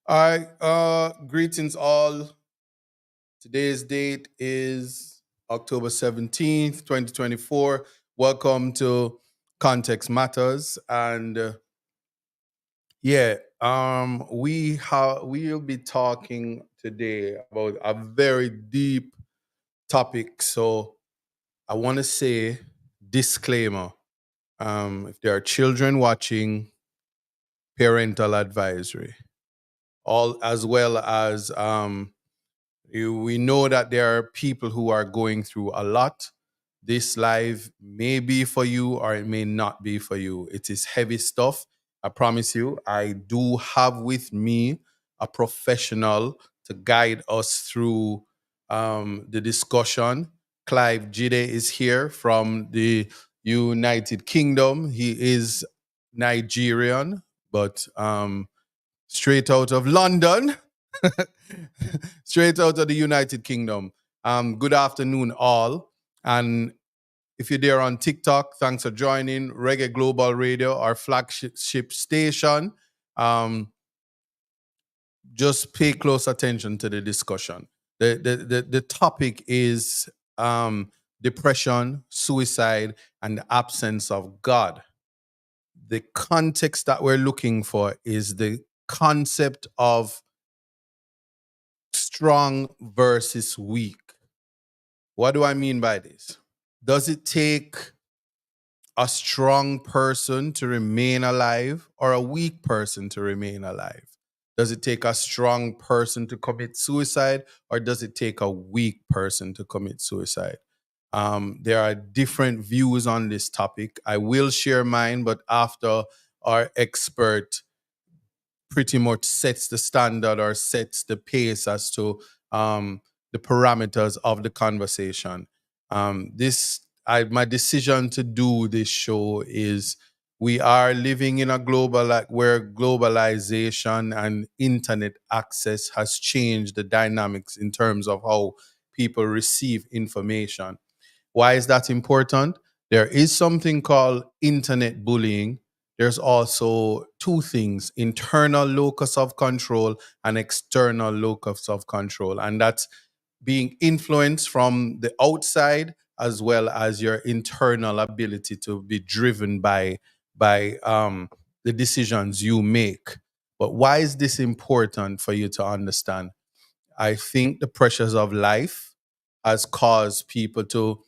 All right. Greetings all. Today's date is October 17th, 2024. Welcome to Context Matters. And we'll be talking today about a very deep topic. So I want to say disclaimer. If there are children watching, parental advisory. All as well as we know that there are people who are going through a lot. This live may be for you or it may not be for you. It is heavy stuff. I promise you. I do have with me a professional to guide us through the discussion. Clive Jide is here from the United Kingdom. He is Nigerian, but straight out of London. Straight out of the United Kingdom. Good afternoon, all. And if you're there on TikTok, thanks for joining Reggae Global Radio, our flagship station. Um, just pay close attention to the discussion. The topic is depression, suicide, and the absence of God. The context that we're looking for is the concept of strong versus weak. What do I mean by this? Does it take a strong person to remain alive or a weak person to remain alive? Does it take a strong person to commit suicide or does it take a weak person to commit suicide? There are different views on this topic. I will share mine, but after our expert pretty much sets the standard or sets the pace as to the parameters of the conversation. My decision to do this show is we are living in a global where globalization and internet access has changed the dynamics in terms of how people receive information. Why is that important? There is something called internet bullying. There's also two things: internal locus of control and external locus of control. And that's being influenced from the outside as well as your internal ability to be driven by the decisions you make. But why is this important for you to understand? I think the pressures of life has caused people to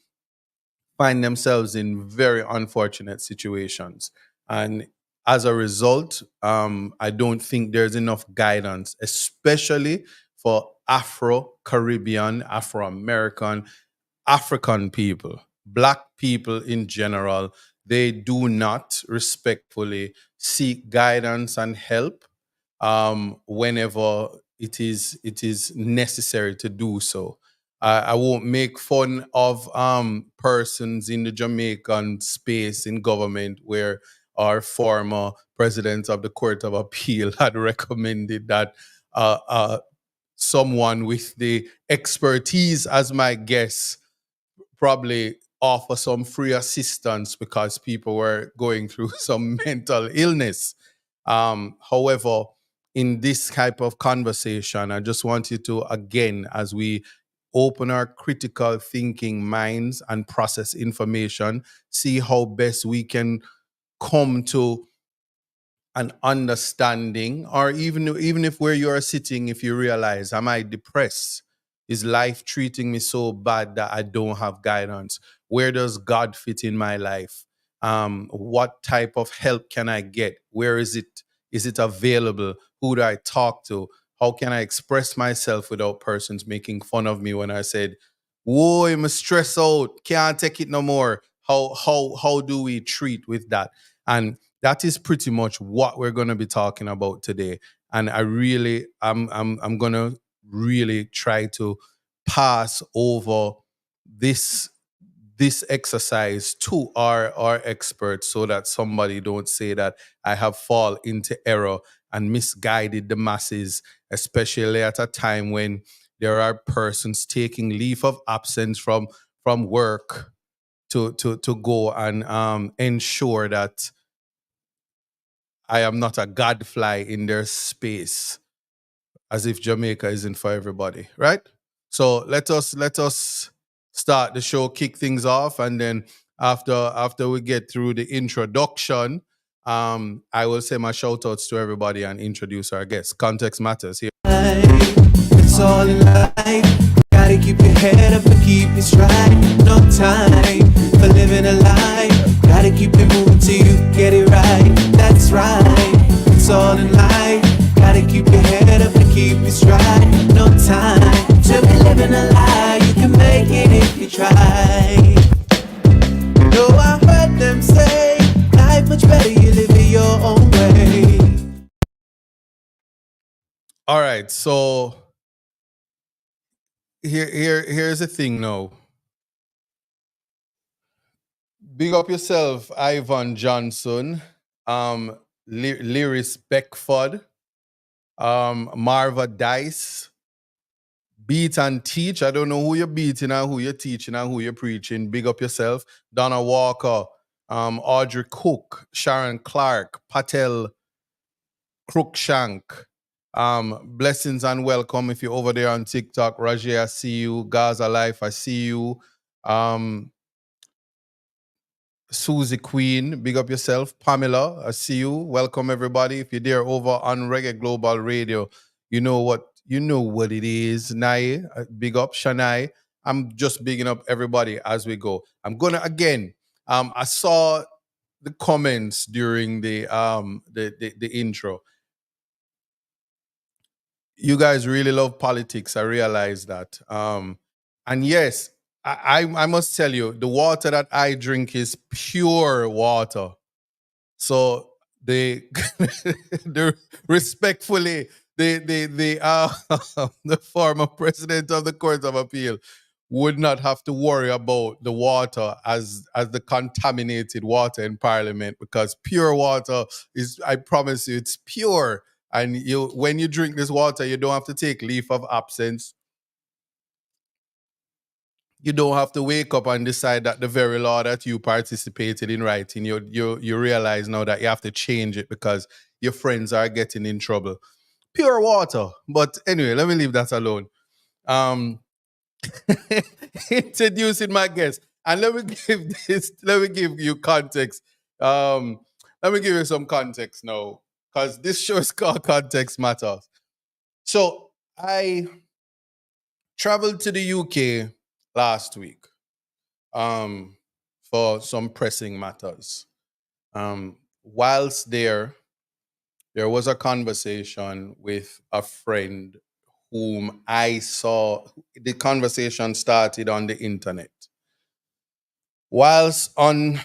find themselves in very unfortunate situations. And as a result, I don't think there's enough guidance, especially for Afro Caribbean, Afro American, African people, Black people in general. They do not respectfully seek guidance and help whenever it is necessary to do so. I won't make fun of persons in the Jamaican space in government where our former president of the Court of Appeal had recommended that someone with the expertise as my guest probably offer some free assistance because people were going through some mental illness. However, in this type of conversation, I just want you to, again, as we open our critical thinking minds and process information, see how best we can come to an understanding, or even if where you are sitting, if you realize, am I depressed? Is life treating me so bad that I don't have guidance? Where does God fit in my life? What type of help can I get? Where is it? Is it available? Who do I talk to? How can I express myself without persons making fun of me when I said, whoa, I'm stressed out, can't take it no more? How do we treat with that? And that is pretty much what we're going to be talking about today. And I'm going to really try to pass over this this exercise to our experts so that somebody don't say that I have fall into error and misguided the masses, especially at a time when there are persons taking leave of absence from work to go and ensure that I am not a gadfly in their space. as if Jamaica isn't for everybody, right? So let us start the show, kick things off, and then after we get through the introduction, I will say my shout outs to everybody and introduce our guests. Context matters here. It's all in life. Gotta keep your head up and keep it straight. No time for living a lie. Gotta keep it moving till you get it right. That's right. It's all in life. Gotta keep your head up and keep it straight. No time to be living a lie. You can make it if you try. No, I heard them say life much better you live it your own way. All right, so here's the thing now. Big up yourself, Ivan Johnson, Lyris Beckford, Marva Dice, Beat and Teach. I don't know who you're beating and who you're teaching and who you're preaching. Big up yourself. Donna Walker, Audrey Cook, Sharon Clark, Patel Crookshank. Blessings and welcome if you're over there on TikTok. Rajay, I see you. Gaza Life, I see you. Susie Queen, big up yourself. Pamela, I see you. Welcome everybody. If you're there over on Reggae Global Radio, you know what it is. Nai, big up Shanai. I'm just bigging up everybody as we go. I'm gonna again. I saw the comments during the intro. You guys really love politics. I realize that. And yes, I must tell you, the water that I drink is pure water. So they, the respectfully, the former president of the Court of Appeal would not have to worry about the water as the contaminated water in Parliament, because pure water is, I promise you, it's pure. And you, when you drink this water, you don't have to take leave of absence. You don't have to wake up and decide that the very law that you participated in writing, you realize now that you have to change it because your friends are getting in trouble. Pure water. But anyway, let me leave that alone. Um, Introducing my guest, and let me give you context. Let me give you some context now, because this show is called Context Matters. So I traveled to the UK last week for some pressing matters. Whilst there was a conversation with a friend whom I saw. The conversation started on the internet. Whilst on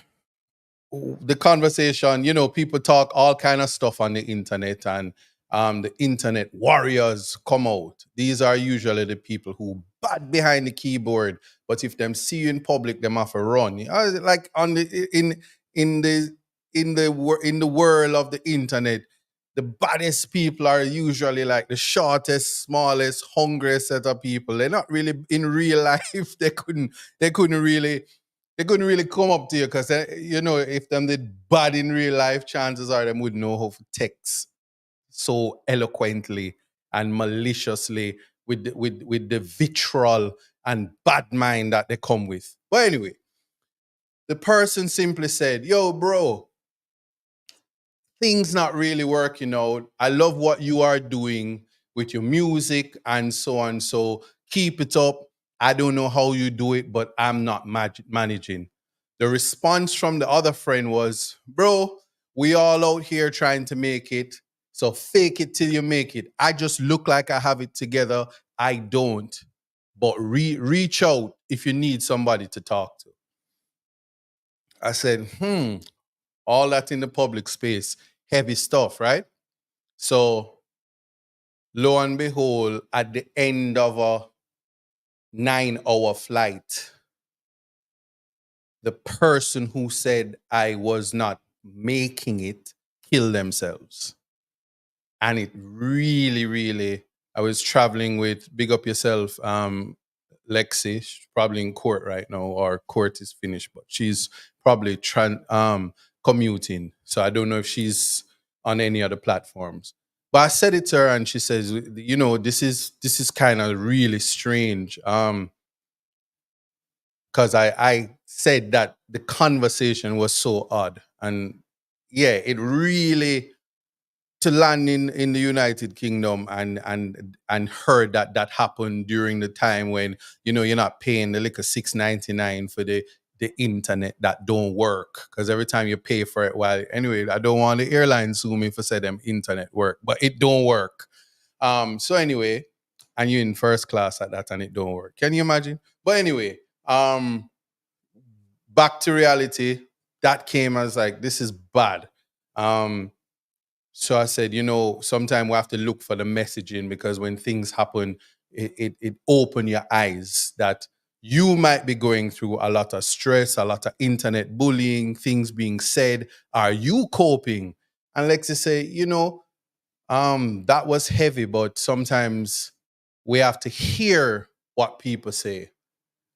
the conversation, people talk all kind of stuff on the internet, and the internet warriors come out. These are usually the people who bad behind the keyboard, but if them see you in public, them have to run. Like on the in the world of the internet, the baddest people are usually like the shortest, smallest, hungriest set of people. They're not really in real life. They couldn't really come up to you, because if them did bad in real life, chances are them would know how to text so eloquently and maliciously with the vitriol and bad mind that they come with. But anyway, the person simply said, "Yo, bro, things not really working out. I love what you are doing with your music and so on. So keep it up. I don't know how you do it, but I'm not managing." The response from the other friend was, "Bro, we all out here trying to make it. So fake it till you make it. I just look like I have it together. I don't. But reach out if you need somebody to talk to." I said, all that in the public space, heavy stuff, right? So lo and behold, at the end of a 9-hour flight, the person who said I was not making it killed themselves. And it really, really, I was traveling with, big up yourself, Lexi. She's probably in court right now, or court is finished, but she's probably commuting. So I don't know if she's on any other platforms. But I said it to her, and she says, you know, this is kind of really strange. Because I said that the conversation was so odd. And yeah, it really, to land in the United Kingdom and heard that that happened during the time when, you know, you're not paying the little 6.99 for the internet that don't work, because every time you pay for it, well, anyway, I don't want the airline sue me for say them internet work, but it don't work. So anyway, and you're in first class at that and it don't work. Can you imagine? But anyway, um back to reality. That came as like, this is bad. Um, so I said, you know, sometimes we have to look for the messaging, because when things happen, it open your eyes that you might be going through a lot of stress, a lot of internet bullying, things being said. Are you coping? And Lexi say, you know, that was heavy, but sometimes we have to hear what people say,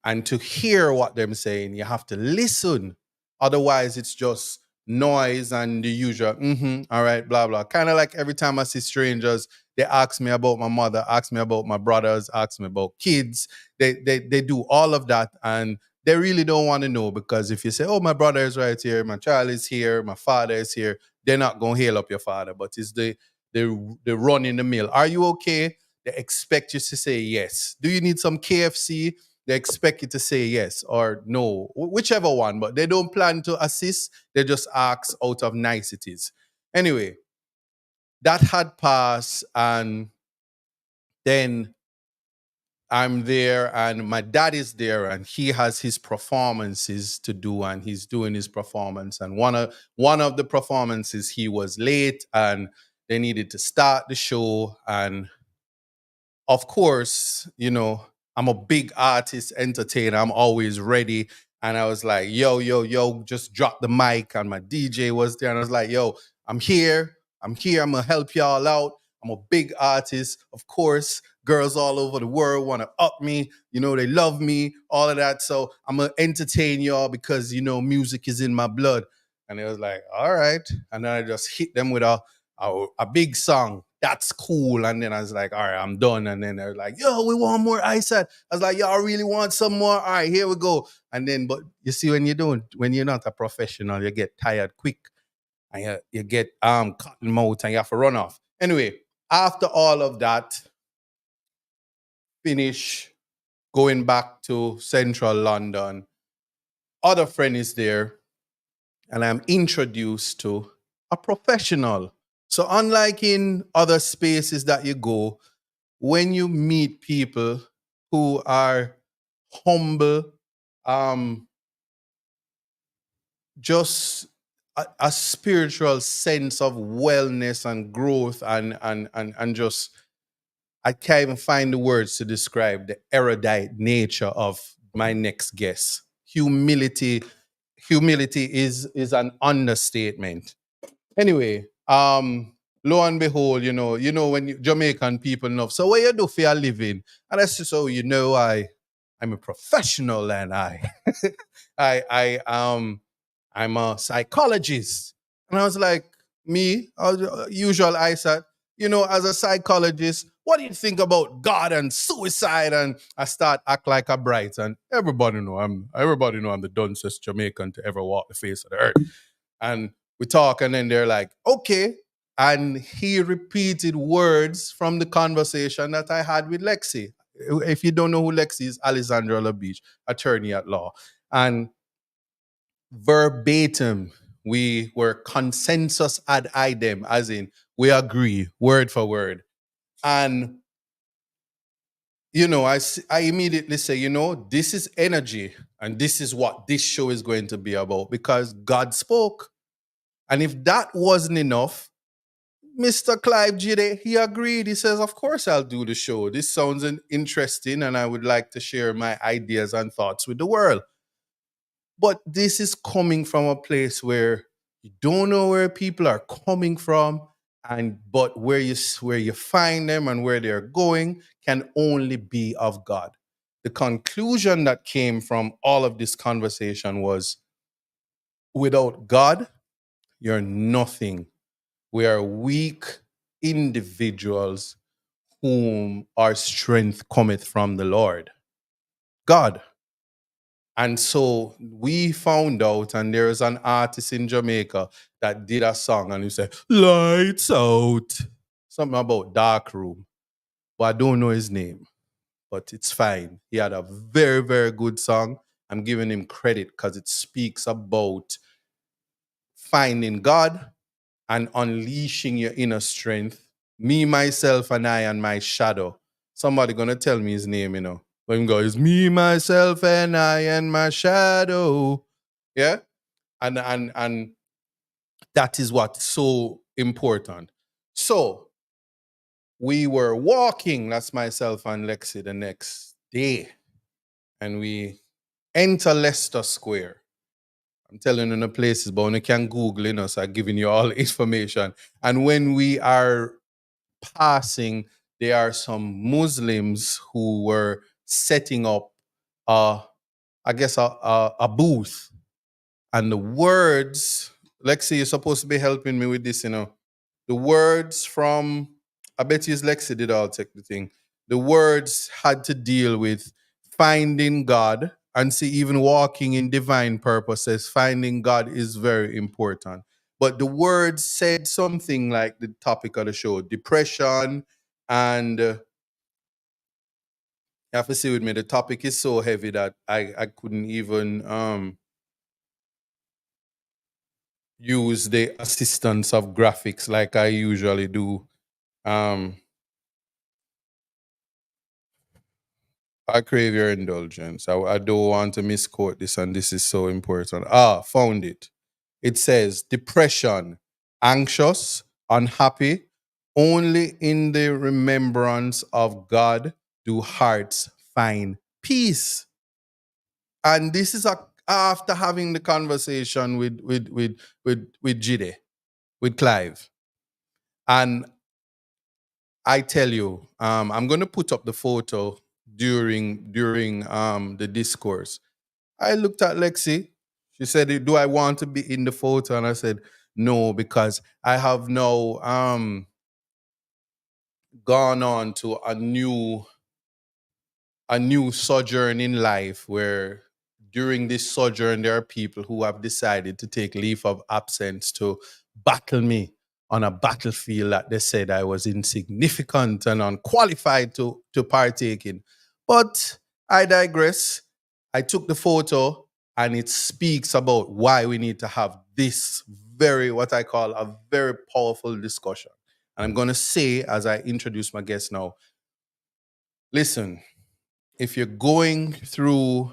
and to hear what they're saying, you have to listen. Otherwise, it's just noise and the usual, all right, blah, blah. Kind of like every time I see strangers, they ask me about my mother, ask me about my brothers, ask me about kids. They do all of that, and they really don't want to know, because if you say, oh, my brother is right here, my child is here, my father is here, they're not going to hail up your father. But it's the run in the mill. Are you okay? They expect you to say yes. Do you need some KFC? They expect you to say yes or no, whichever one, but they don't plan to assist. They just ask out of niceties. Anyway, that had passed, and then I'm there, and my dad is there, and he has his performances to do, and he's doing his performance. And one of the performances, he was late, and they needed to start the show. And of course, you know, I'm a big artist, entertainer. I'm always ready. And I was like, yo, yo, yo, just drop the mic. And my DJ was there. And I was like, yo, I'm here. I'm here. I'm going to help y'all out. I'm a big artist. Of course, girls all over the world want to up me. You know, they love me, all of that. So I'm going to entertain y'all because, you know, music is in my blood. And it was like, all right. And then I just hit them with a big song. That's cool. And then I was like, all right, I'm done. And then they're like, yo, we want more ISAT. I was like, y'all really want some more? All right, here we go. And then, but you see, when you're not a professional, you get tired quick, and you get cotton mouth, and you have to run off. Anyway, after all of that, finish going back to central London. Other friend is there, and I'm introduced to a professional. So unlike in other spaces that you go, when you meet people who are humble, um, just a spiritual sense of wellness and growth, and just, I can't even find the words to describe the erudite nature of my next guest. Humility is an understatement. Anyway, lo and behold, when Jamaican people know. So what you do for your living? And I said, so I'm a professional, and I'm a psychologist. And I was like, me, usual I said, as a psychologist, what do you think about God and suicide? And I start act like a bright, and everybody know I'm the dumbest Jamaican to ever walk the face of the earth. And we talk, and then they're like, okay. And he repeated words from the conversation that I had with Lexi. If you don't know who Lexi is, Alexandra LaBeach, attorney at law. And verbatim, we were consensus ad idem, as in we agree word for word. And I immediately say, this is energy, and this is what this show is going to be about, because God spoke. And if that wasn't enough, Mr. Clive Jide, he agreed. He says, of course I'll do the show. This sounds interesting, and I would like to share my ideas and thoughts with the world. But this is coming from a place where you don't know where people are coming from, but where you find them and where they're going can only be of God. The conclusion that came from all of this conversation was, without God, you're nothing. We are weak. individuals whom our strength cometh from the Lord, God. And so we found out, and there's an artist in Jamaica that did a song, and he said, "Lights out." Something about dark room. But I don't know his name, but it's fine. He had a very, very good song. I'm giving him credit because it speaks about finding God and unleashing your inner strength. Me, myself, and I, and my shadow. Somebody gonna tell me his name, you know. When he goes, me, myself, and I, and my shadow. Yeah? And that is what's so important. So we were walking, that's myself and Lexi, the next day. And we enter Leicester Square. I'm telling you the places, but you can Google, you know, so I'm giving you all the information. And when we are passing, there are some Muslims who were setting up, I guess, a booth. And the words, Lexi, you're supposed to be helping me with this, you know. The words from, I bet you Lexi did all take the thing. The words had to deal with finding God, and see, even walking in divine purposes, finding God is very important. But the words said something like the topic of the show, depression, and you have to see with me, the topic is so heavy that I couldn't even use the assistance of graphics like I usually do. I crave your indulgence. I don't want to misquote this, and this is so important. Found it. It says depression, anxious, unhappy. Only in the remembrance of God do hearts find peace. And this is after having the conversation with Jide, with Clive. And I tell you, I'm going to put up the photo during the discourse. I looked at Lexi. She said, "Do I want to be in the photo?" And I said, "No, because I have now gone on to a new sojourn in life, where during this sojourn there are people who have decided to take leave of absence to battle me on a battlefield that they said I was insignificant and unqualified to partake in. But I digress. I took the photo, and it speaks about why we need to have this very, what I call a very powerful discussion. And I'm going to say, as I introduce my guest now, listen, if you're going through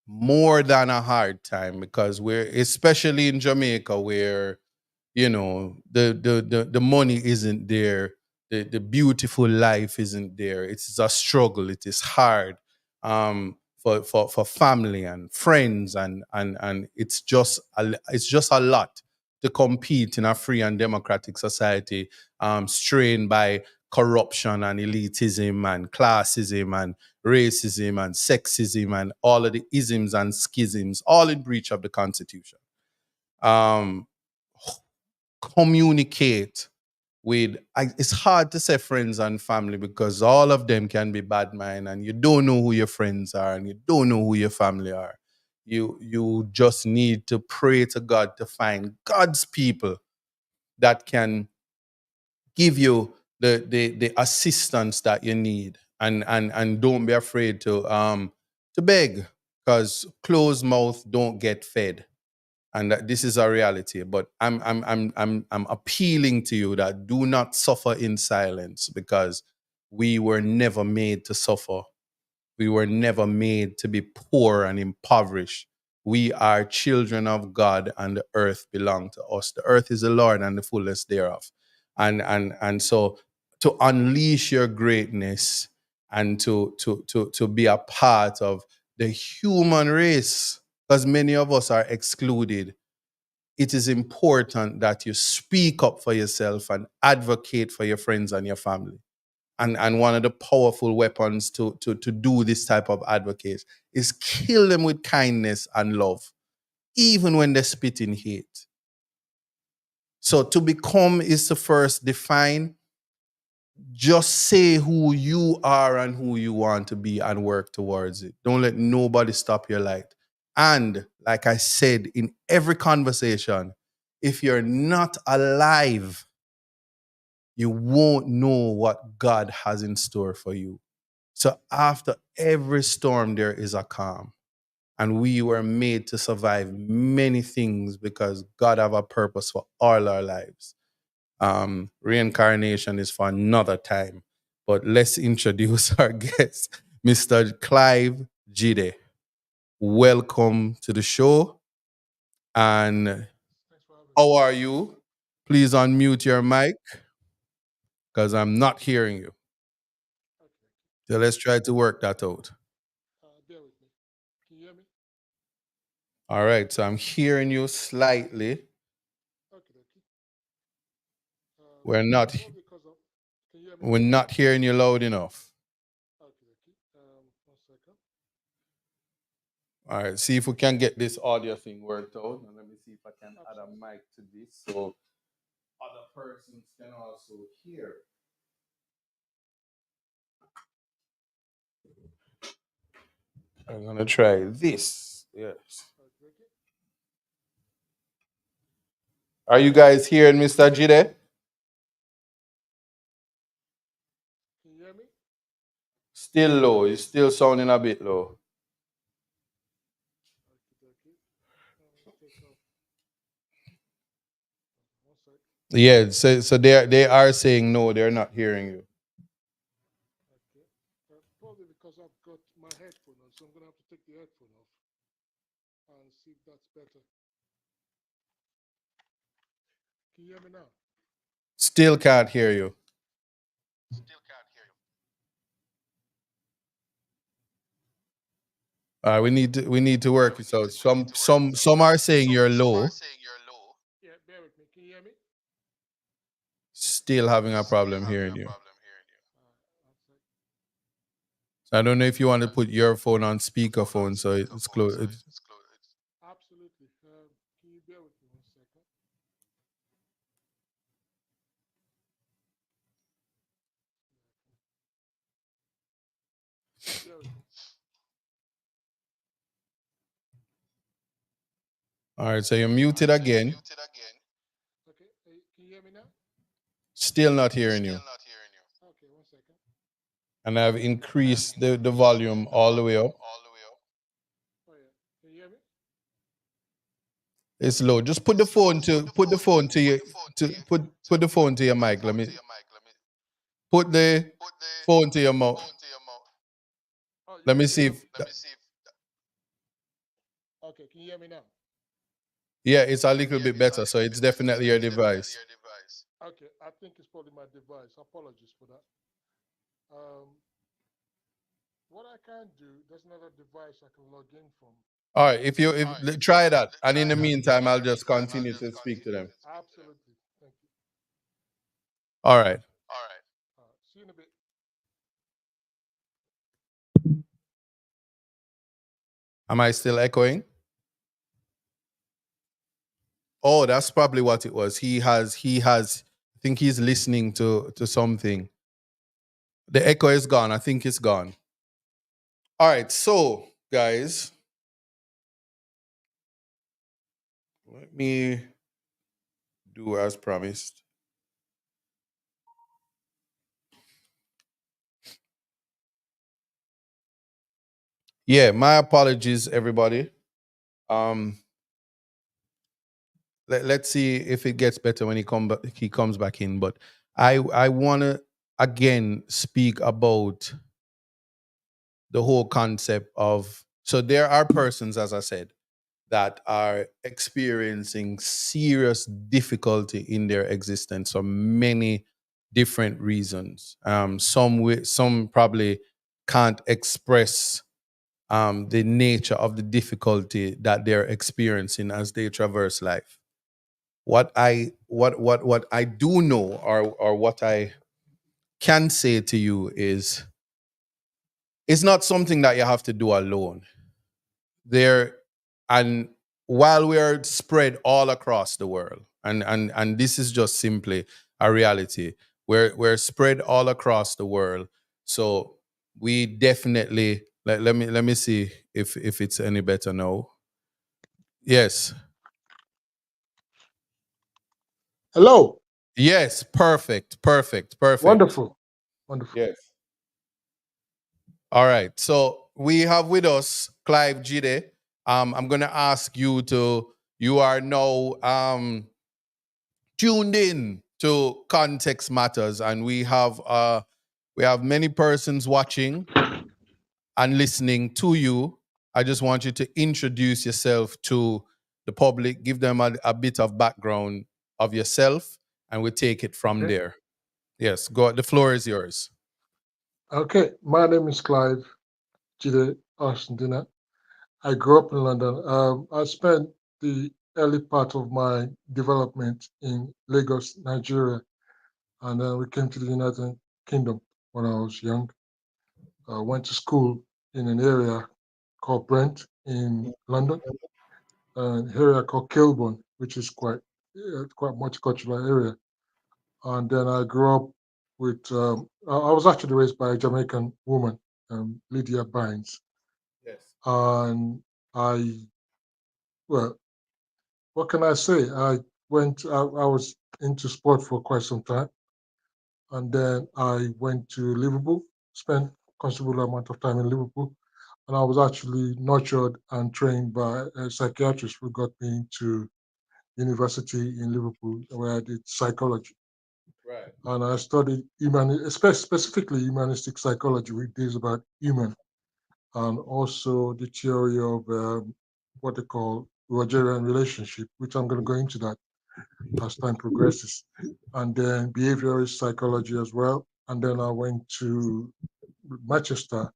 more than a hard time, because we're, especially in Jamaica, where, you know, the money isn't there, the beautiful life isn't there, it's a struggle, it is hard, for family and friends, and it's just a lot to compete in a free and democratic society, strained by corruption and elitism and classism and racism and sexism and all of the isms and schisms, all in breach of the Constitution. Um, Communicate with, it's hard to say friends and family, because all of them can be bad mind, and you don't know who your friends are and you don't know who your family are. You just need to pray to God to find God's people that can give you the assistance that you need, and don't be afraid to beg, because closed mouth don't get fed, and that this is a reality. But I'm appealing to you that do not suffer in silence, because we were never made to suffer. We were never made to be poor and impoverished. We are children of God, and the earth belongs to us. The earth is the Lord and the fullness thereof. And so, to unleash your greatness, and to be a part of the human race, because many of us are excluded, it is important that you speak up for yourself and advocate for your friends and your family. And one of the powerful weapons to do this type of advocates is kill them with kindness and love, even when they spit in hate. So to become is to first define. Just say who you are and who you want to be and work towards it. Don't let nobody stop your light. And like I said in every conversation, if you're not alive, you won't know what God has in store for you. So after every storm, there is a calm. And we were made to survive many things because God have a purpose for all our lives. Reincarnation is for another time. But let's introduce our guest, Mr. Clive Jide. Welcome to the show. And how are you? Please unmute your mic because I'm not hearing you. So let's try to work that out. All right, so I'm hearing you slightly. We're not we're not hearing you loud enough. All right, see if we can get this audio thing worked out. And let me see if I can add a mic to this so other persons can also hear. I'm gonna try this. Yes. Are you guys hearing Mr. Jide? Still low. It's still sounding a bit low. Yeah, so they are saying no, they're not hearing you. Still can't hear you. We need to work this out. Some are saying you're low, still having a problem hearing you. So I don't know if you want to put your phone on speakerphone so it's close. All right, so you're muted again. Still not hearing you. And I've increased the volume all the way up. It's low. Just put the phone to your put the phone to your mic. Let me put the phone to your mouth. Let me see if yeah, it's a little bit better. So it's definitely your device. All right, if try that, and in the meantime, I'll just continue to speak to them. All right. Am I still echoing? Oh, that's probably what it was. He has. I think he's listening to something. The echo is gone. I think it's gone. All right, so guys, let me do as promised. Yeah, my apologies, everybody. Um, let's see if it gets better when he comes back in. But I want to again speak about the whole concept of, so there are persons, as I said, that are experiencing serious difficulty in their existence for many different reasons. Some probably can't express the nature of the difficulty that they're experiencing as they traverse life. What I do know, or what I can say to you is, it's not something that you have to do alone. There, and while we are spread all across the world, and this is just simply a reality, we're spread all across the world. So we definitely let me see if it's any better now. Yes. Hello. Yes, perfect, perfect, perfect. Wonderful. Wonderful. Yes. All right. So we have with us Clive Jide. I'm gonna ask you to. You are now tuned in to Context Matters, and we have many persons watching and listening to you. I just want you to introduce yourself to the public, give them a bit of background of yourself, and we take it from Okay. there. Yes, go. The floor is yours. Okay. My name is Clive Jide Arsentina. I grew up in London. I spent the early part of my development in Lagos, Nigeria, and then we came to the United Kingdom when I was young. I went to school in an area called Brent in London, an area called Kilburn, which is quite multicultural area. And then I grew up with. I was actually raised by a Jamaican woman, Lydia Bynes, Yes. and I. Well, what can I say? I was into sport for quite some time, and then I went to Liverpool, spent considerable amount of time in Liverpool, and I was actually nurtured and trained by a psychiatrist who got me into university in Liverpool, where I did psychology. Right. And I studied specifically humanistic psychology, which is about human, and also the theory of what they call Rogerian relationship, which I'm going to go into that as time progresses, and then behaviorist psychology as well. And then I went to Manchester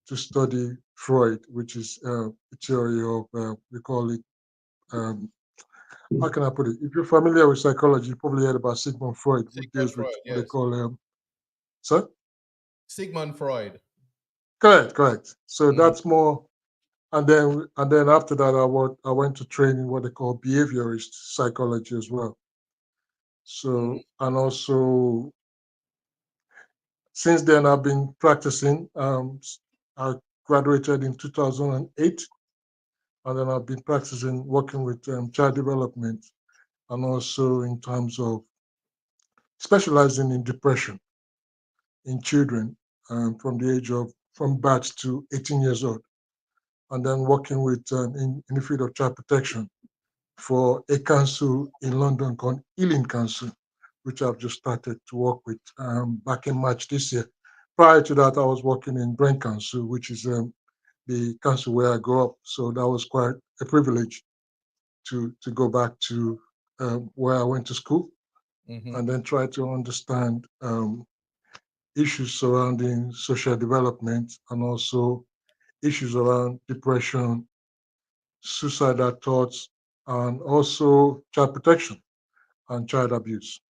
to study Freud, which is the theory of, we call it, um, how can I put it? If you're familiar with psychology, you probably heard about Sigmund Freud, who Sigmund deals with Freud. what they Yes. call, sorry? Sigmund Freud. Correct, correct. So Mhm. that's more, and then after that, I went to train in what they call behaviorist psychology as well. Mhm. So and also since then I've been practicing. I graduated in 2008, and then I've been practicing working with child development, and also in terms of specializing in depression in children from the age of from birth to 18 years old, and then working with in the field of child protection for a council in London called Ealing Council, which I've just started to work with back in March this year. Prior to that, I was working in Brent Council, which is the council where I grew up. So that was quite a privilege to go back to where I went to school Mhm. and then try to understand issues surrounding social development and also issues around depression, suicidal thoughts, and also child protection and child abuse.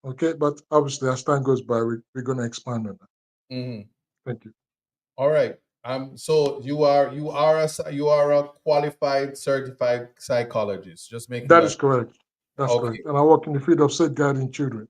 Okay, but obviously as time goes by, we're going to expand on that. Mhm. Thank you. All right. So you are a qualified certified psychologist. Just making That is that correct. That's okay. correct. And I work in the field of safeguarding children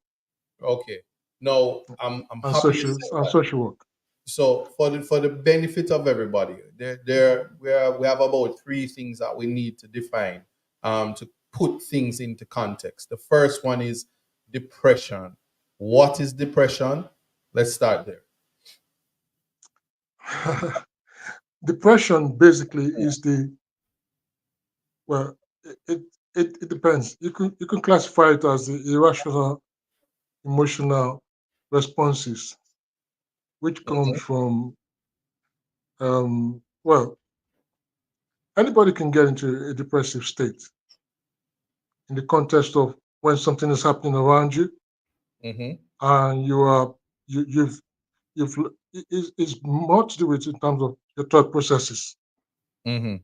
Okay. No, I'm and happy you said that. social work. So for the benefit of everybody, we have about three things that we need to define to put things into context. The first one is depression. What is depression? Let's start there. Depression basically is the well, it, it depends. You can classify it as the irrational emotional responses, which comes Mhm. from well, anybody can get into a depressive state in the context of when something is happening around you Mhm. and you've you've it's more to do with in terms of your thought processes. Mhm.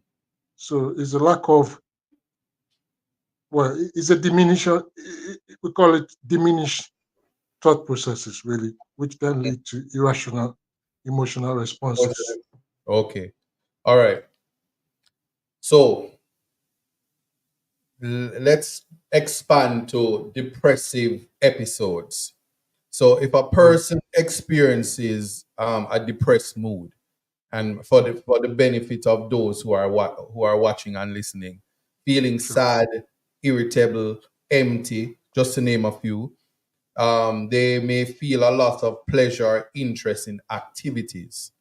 So it's a lack of it's a diminution. We call it diminished thought processes, really, which then lead to irrational emotional responses. Okay. All right. So let's expand to depressive episodes. So if a Right. person experiences a depressed mood, and for the benefit of those who are watching and listening, feeling Sure. sad, irritable, empty, just to name a few, they may feel a lot of pleasure or interest in activities.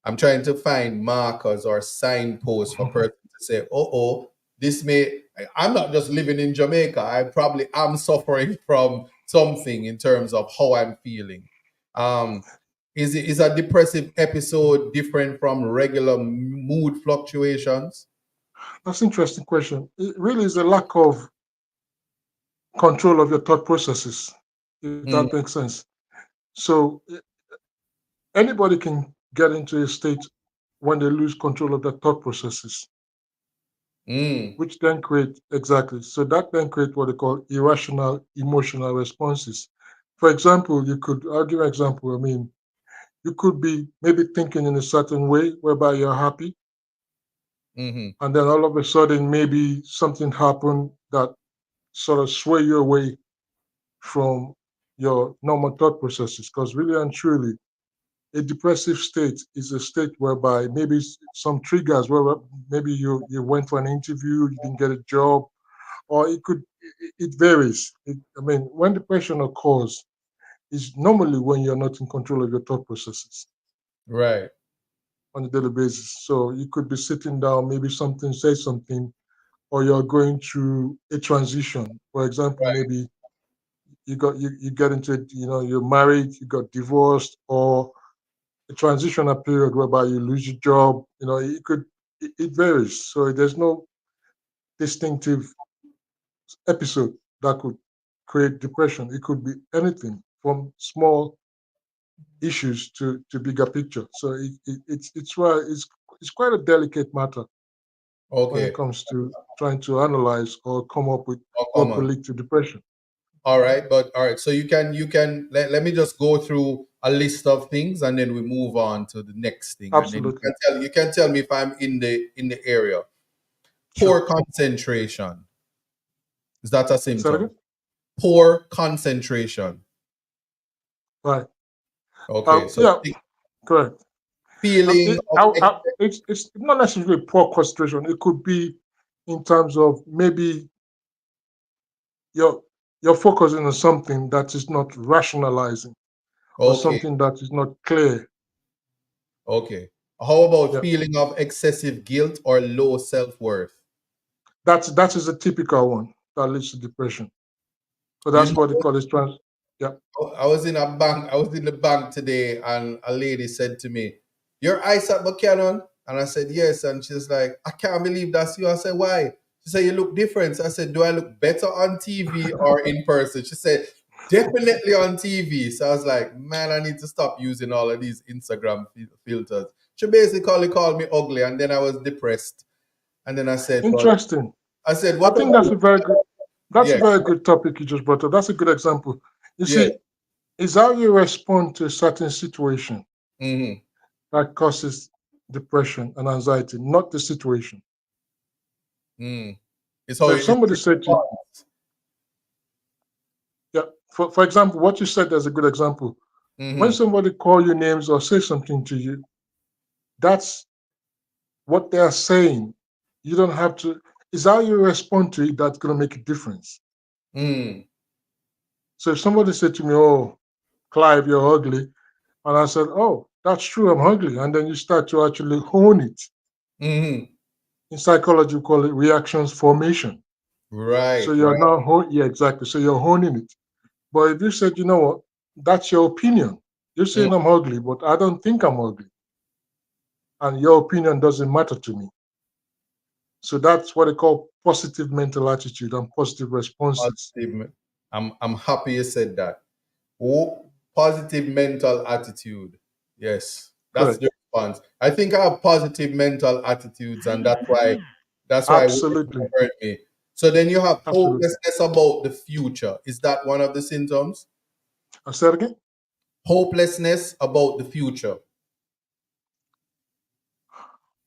I'm trying to find markers or signposts for person to say, oh, this may, I'm not just living in Jamaica. I probably am suffering from something in terms of how I'm feeling. Um, is a depressive episode different from regular mood fluctuations? That's an interesting question. It really is a lack of control of your thought processes, if that Mm, makes sense. So anybody can get into a state when they lose control of their thought processes, mm, which then create exactly. So that then create what they call irrational emotional responses. For example, I'll give an example. I mean, you could be maybe thinking in a certain way whereby you're happy, mm-hmm, and then all of a sudden maybe something happened that sort of sway you away from your normal thought processes. Because really and truly, a depressive state is a state whereby maybe some triggers where maybe you went for an interview, you didn't get a job, or it varies. I mean, when depression occurs, is normally when you're not in control of your thought processes right, on a daily basis. So you could be sitting down, maybe something says something, or you're going through a transition. For example, right, maybe you get into it, you're married, you got divorced, or a transitional period whereby you lose your job. It varies. So there's no distinctive episode that could create depression. It could be anything from small issues to bigger picture. So it's why it's quite a delicate matter when it okay, comes to trying to analyze or come up with oh, come what could on. lead to depression. All right, but all right. So you can let me just go through a list of things and then we move on to the next thing, and then Absolutely. you can tell me if I'm in the area. Sure. Poor concentration. Is that a Is that again? symptom? Poor concentration. Right. Okay, so Yeah, correct. feeling of It's not necessarily poor concentration. It could be in terms of maybe you're you're focusing on something that is not rationalizing or okay, something that is not clear. okay. How about Yeah, feeling of excessive guilt or low self-worth? that is a typical one that leads to depression. So You that's know, what they call it trans. Yeah, I was in a bank. I was in the bank today, and a lady said to me, "Your Isaac Buchanan?" And I said, "Yes." And she's like, "I can't believe that's you." I said, "Why?" She said, "You look different." I said, "Do I look better on TV or in person?" She said, "Definitely on TV." So I was like, "Man, I need to stop using all of these Instagram filters." She basically called me ugly, and then I was depressed. And then I said, "But," interesting. I said, I "What think about?" that's a Yeah, very good topic you just brought up. That's a good example. You yeah. see, it's how you respond to a certain situation Mm-hmm. that causes depression and anxiety, not the situation. Mm. It's how So if it's somebody said to you, yeah, for example, what you said as a good example. When mm-hmm. somebody call you names or say something to you, that's what they are saying. You don't have to. It's how you respond to it that's going to make a difference. Mm. So if somebody said to me, "Oh, Clive, you're ugly," and I said, "Oh, that's true, I'm ugly," and then you start to actually hone it. Mm-hmm. In psychology, we call it reactions formation. So Right, you're right. now, yeah, exactly. So you're honing it. But if you said, you know what, that's your opinion. You're Mm, saying I'm ugly, but I don't think I'm ugly, and your opinion doesn't matter to me. So that's what they call positive mental attitude and positive responses. positive. I'm happy you said that. Oh, positive mental attitude. Yes, that's Correct. the response. I think I have positive mental attitudes, and that's why it Absolutely. hurt me. So then you have Absolutely. hopelessness about the future. Is that one of the symptoms? I said again. Hopelessness about the future.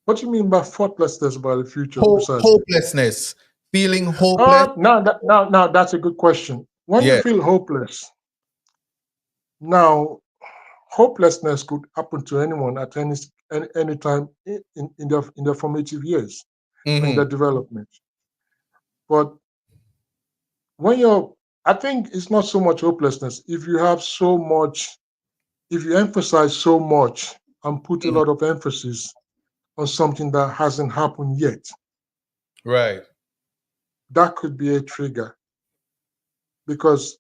What do you mean by thoughtlessness about the future precisely? Hopelessness, feeling hopeless. Now that's a good question. When you Yeah. feel hopeless, now hopelessness could happen to anyone at any time in their formative years or in their Mm-hmm. development. But when you're, I think it's not so much hopelessness. If you have so much, if you emphasize so much and put a Hmm. lot of emphasis on something that hasn't happened yet, Right. that could be a trigger. Because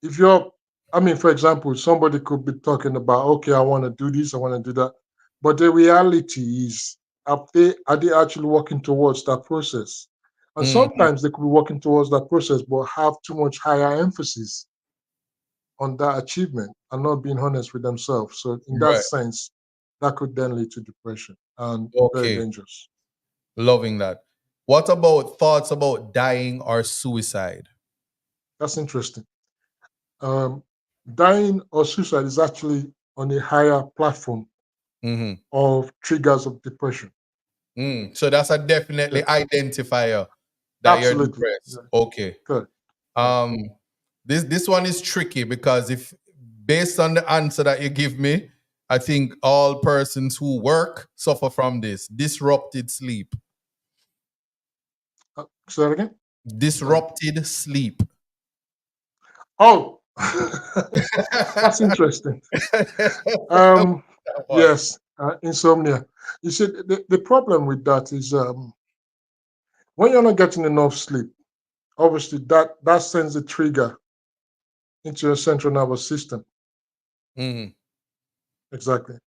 if you're, I mean, for example, somebody could be talking about, okay, I want to do this, I want to do that. But the reality is, are they actually working towards that process? And Hmm. sometimes they could be working towards that process, but have too much higher emphasis on that achievement and not being honest with themselves. So in that Right. sense, that could then lead to depression and very Okay. dangerous. Loving that. What about thoughts about dying or suicide? That's interesting. Um, Dying or suicide is actually on a higher platform Mm-hmm. of triggers of depression. So that's a definitely Yeah, identifier that you're absolutely. depressed. Yeah, Okay. correct. Correct. Um, this one is tricky because if based on the answer that you give me, I think all persons who work suffer from this disrupted sleep. Say that again. Sorry. Disrupted sleep. Oh, that's interesting. Um, That one. yes, insomnia. You see, the problem with that is when you're not getting enough sleep, obviously that sends a trigger into your central nervous system. Mhm. Exactly.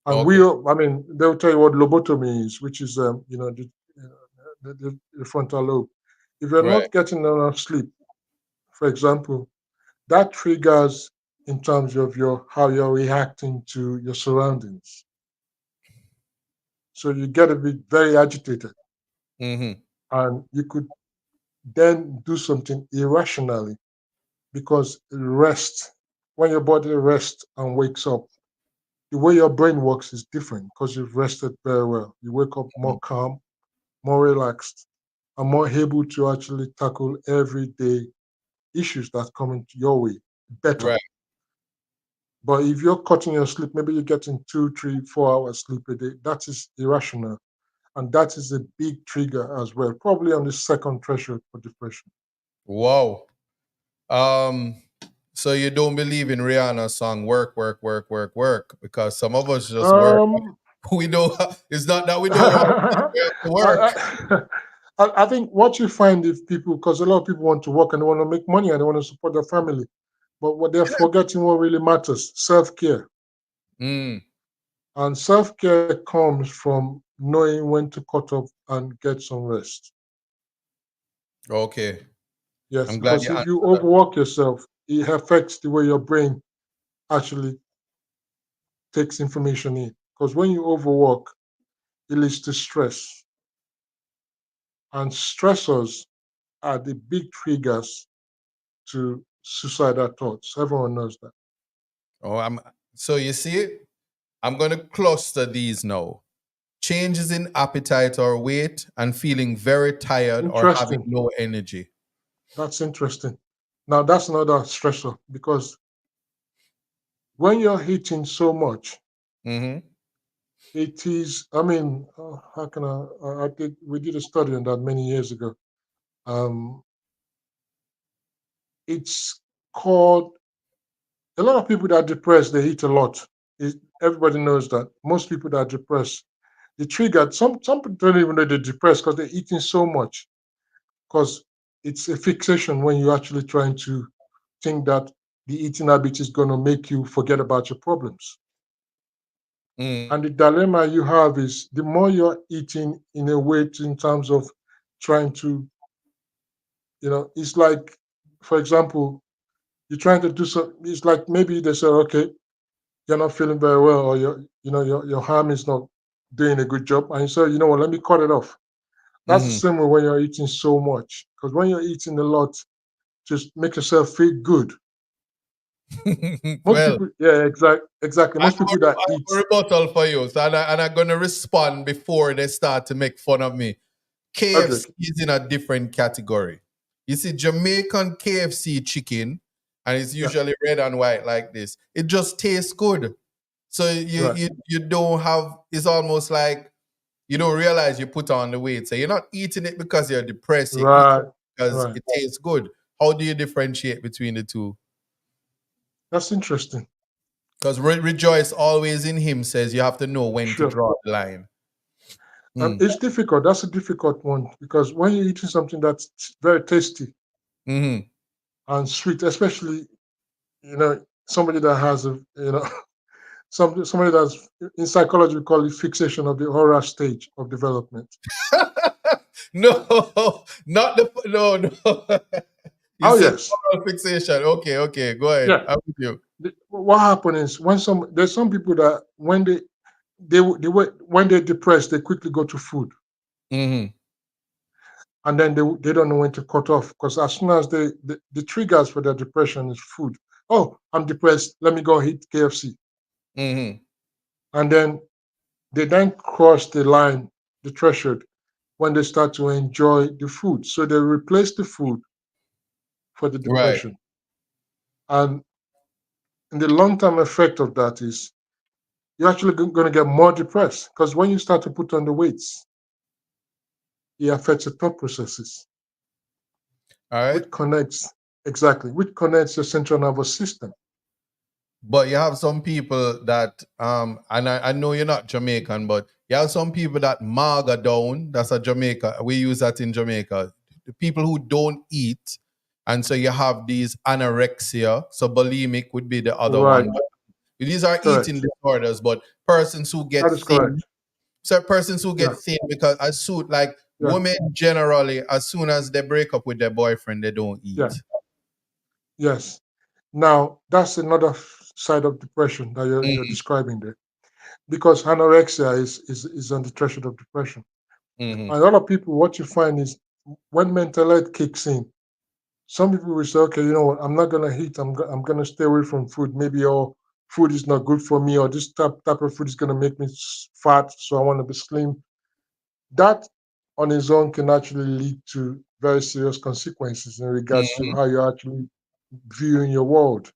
And Okay. I mean, they'll tell you what lobotomy is, which is, the frontal lobe. If you're Right. not getting enough sleep, for example, that triggers in terms of how you're reacting to your surroundings. So you get to be very agitated, Hmm. and you could then do something irrationally because rest, when your body rests and wakes up, the way your brain works is different because you've rested very well. You wake up more calm, more relaxed, and more able to actually tackle everyday issues that come into your way better. Right. But if you're cutting your sleep, maybe you're getting 2, 3, 4 hours sleep a day, that is irrational. And that is a big trigger as well, probably on the second threshold for depression. Wow. Um, so you don't believe in Rihanna's song "Work, Work, Work, Work, Work" because some of us just work. Um, We don't. It's not that we don't want to. I, We have to work. I, I think what you find if people, because a lot of people want to work and they want to make money and they want to support their family, but what they're forgetting what really matters, self-care. Mm, And self-care comes from knowing when to cut off and get some rest. okay. Yes, I'm glad because you if you answered that. overwork yourself, it affects the way your brain actually takes information in. Because when you overwork, it leads to stress. And stressors are the big triggers to suicidal thoughts. Everyone knows that. Oh, so you see, I'm gonna cluster these now. Changes in appetite or weight, and feeling very tired or having Interesting. no energy. That's interesting. Now, that's another stressor because when you're eating so much, Mm-hmm. it is, I mean, how can we did a study on that many years ago. Um, it's called, a lot of people that are depressed, they eat a lot. Everybody knows that. Most people that are depressed, they triggered, some people don't even know they're depressed because they're eating so much. Because it's a fixation when you're actually trying to think that the eating habit is going to make you forget about your problems. Mm, And the dilemma you have is the more you're eating in a way in terms of trying to, it's like, for example, you're trying to do so. It's like maybe they say, okay, you're not feeling very well, or your arm is not doing a good job, and you say, you know what, let me cut it off. That's the mm-hmm. same way when you're eating so much, because when you're eating a lot, just make yourself feel good. Most Well, people, yeah, exactly. I Most people that I eat, have a rebuttal for you. So I'm gonna respond before they start to make fun of me. okay, KFC is in a different category. You see, Jamaican KFC chicken, and it's yeah, usually red and white like this. It just tastes good. So right, you don't have. It's almost like you don't realize you put on the weight. So you're not eating it because you're depressed. You're eating right, it because right. it tastes good. How do you differentiate between the two? That's interesting. Because Rejoice always in him says you have to know when to Sure. draw the line. Mm. It's difficult. That's a difficult one because when you're eating something that's very tasty Mm-hmm. and sweet, especially somebody that has a somebody that's in psychology we call it fixation of the oral stage of development. No, not the no no. You Oh said yes, oral fixation. Okay, okay, go ahead. yeah. I'm with you. What happens is there's some people that when when they're depressed they quickly go to food Mm-hmm. and then they don't know when to cut off because as soon as the triggers for their depression is food. Oh, I'm depressed. Let me go eat KFC, Mm-hmm. and then they then cross the line, the threshold, when they start to enjoy the food. So they replace the food for the Right. depression. And the long term effect of that is you're actually going to get more depressed because when you start to put on the weights, it affects your thought processes, All right. which connects your central nervous system. But you have some people that and I know you're not Jamaican, but you have some people that maga down. That's a Jamaica. We use that in Jamaica. The people who don't eat, and so you have these anorexia. So bulimic would be the other Right, one. These are eating correct. disorders, but persons who get That is thin, correct. so persons who get Yeah, thin because as soon like yeah, women generally, as soon as they break up with their boyfriend, they don't yeah, eat. yes. Now, that's another side of depression that you're Mm-hmm. describing there because anorexia is on the threshold of depression. Mm-hmm. And a lot of people, what you find is when mental health kicks in, some people will say, okay, you know what, I'm not going to eat, I'm going to stay away from food. Maybe food is not good for me, or this type of food is going to make me fat, so I want to be slim. That on its own can actually lead to very serious consequences in regards to Mm-hmm. how you're actually viewing your world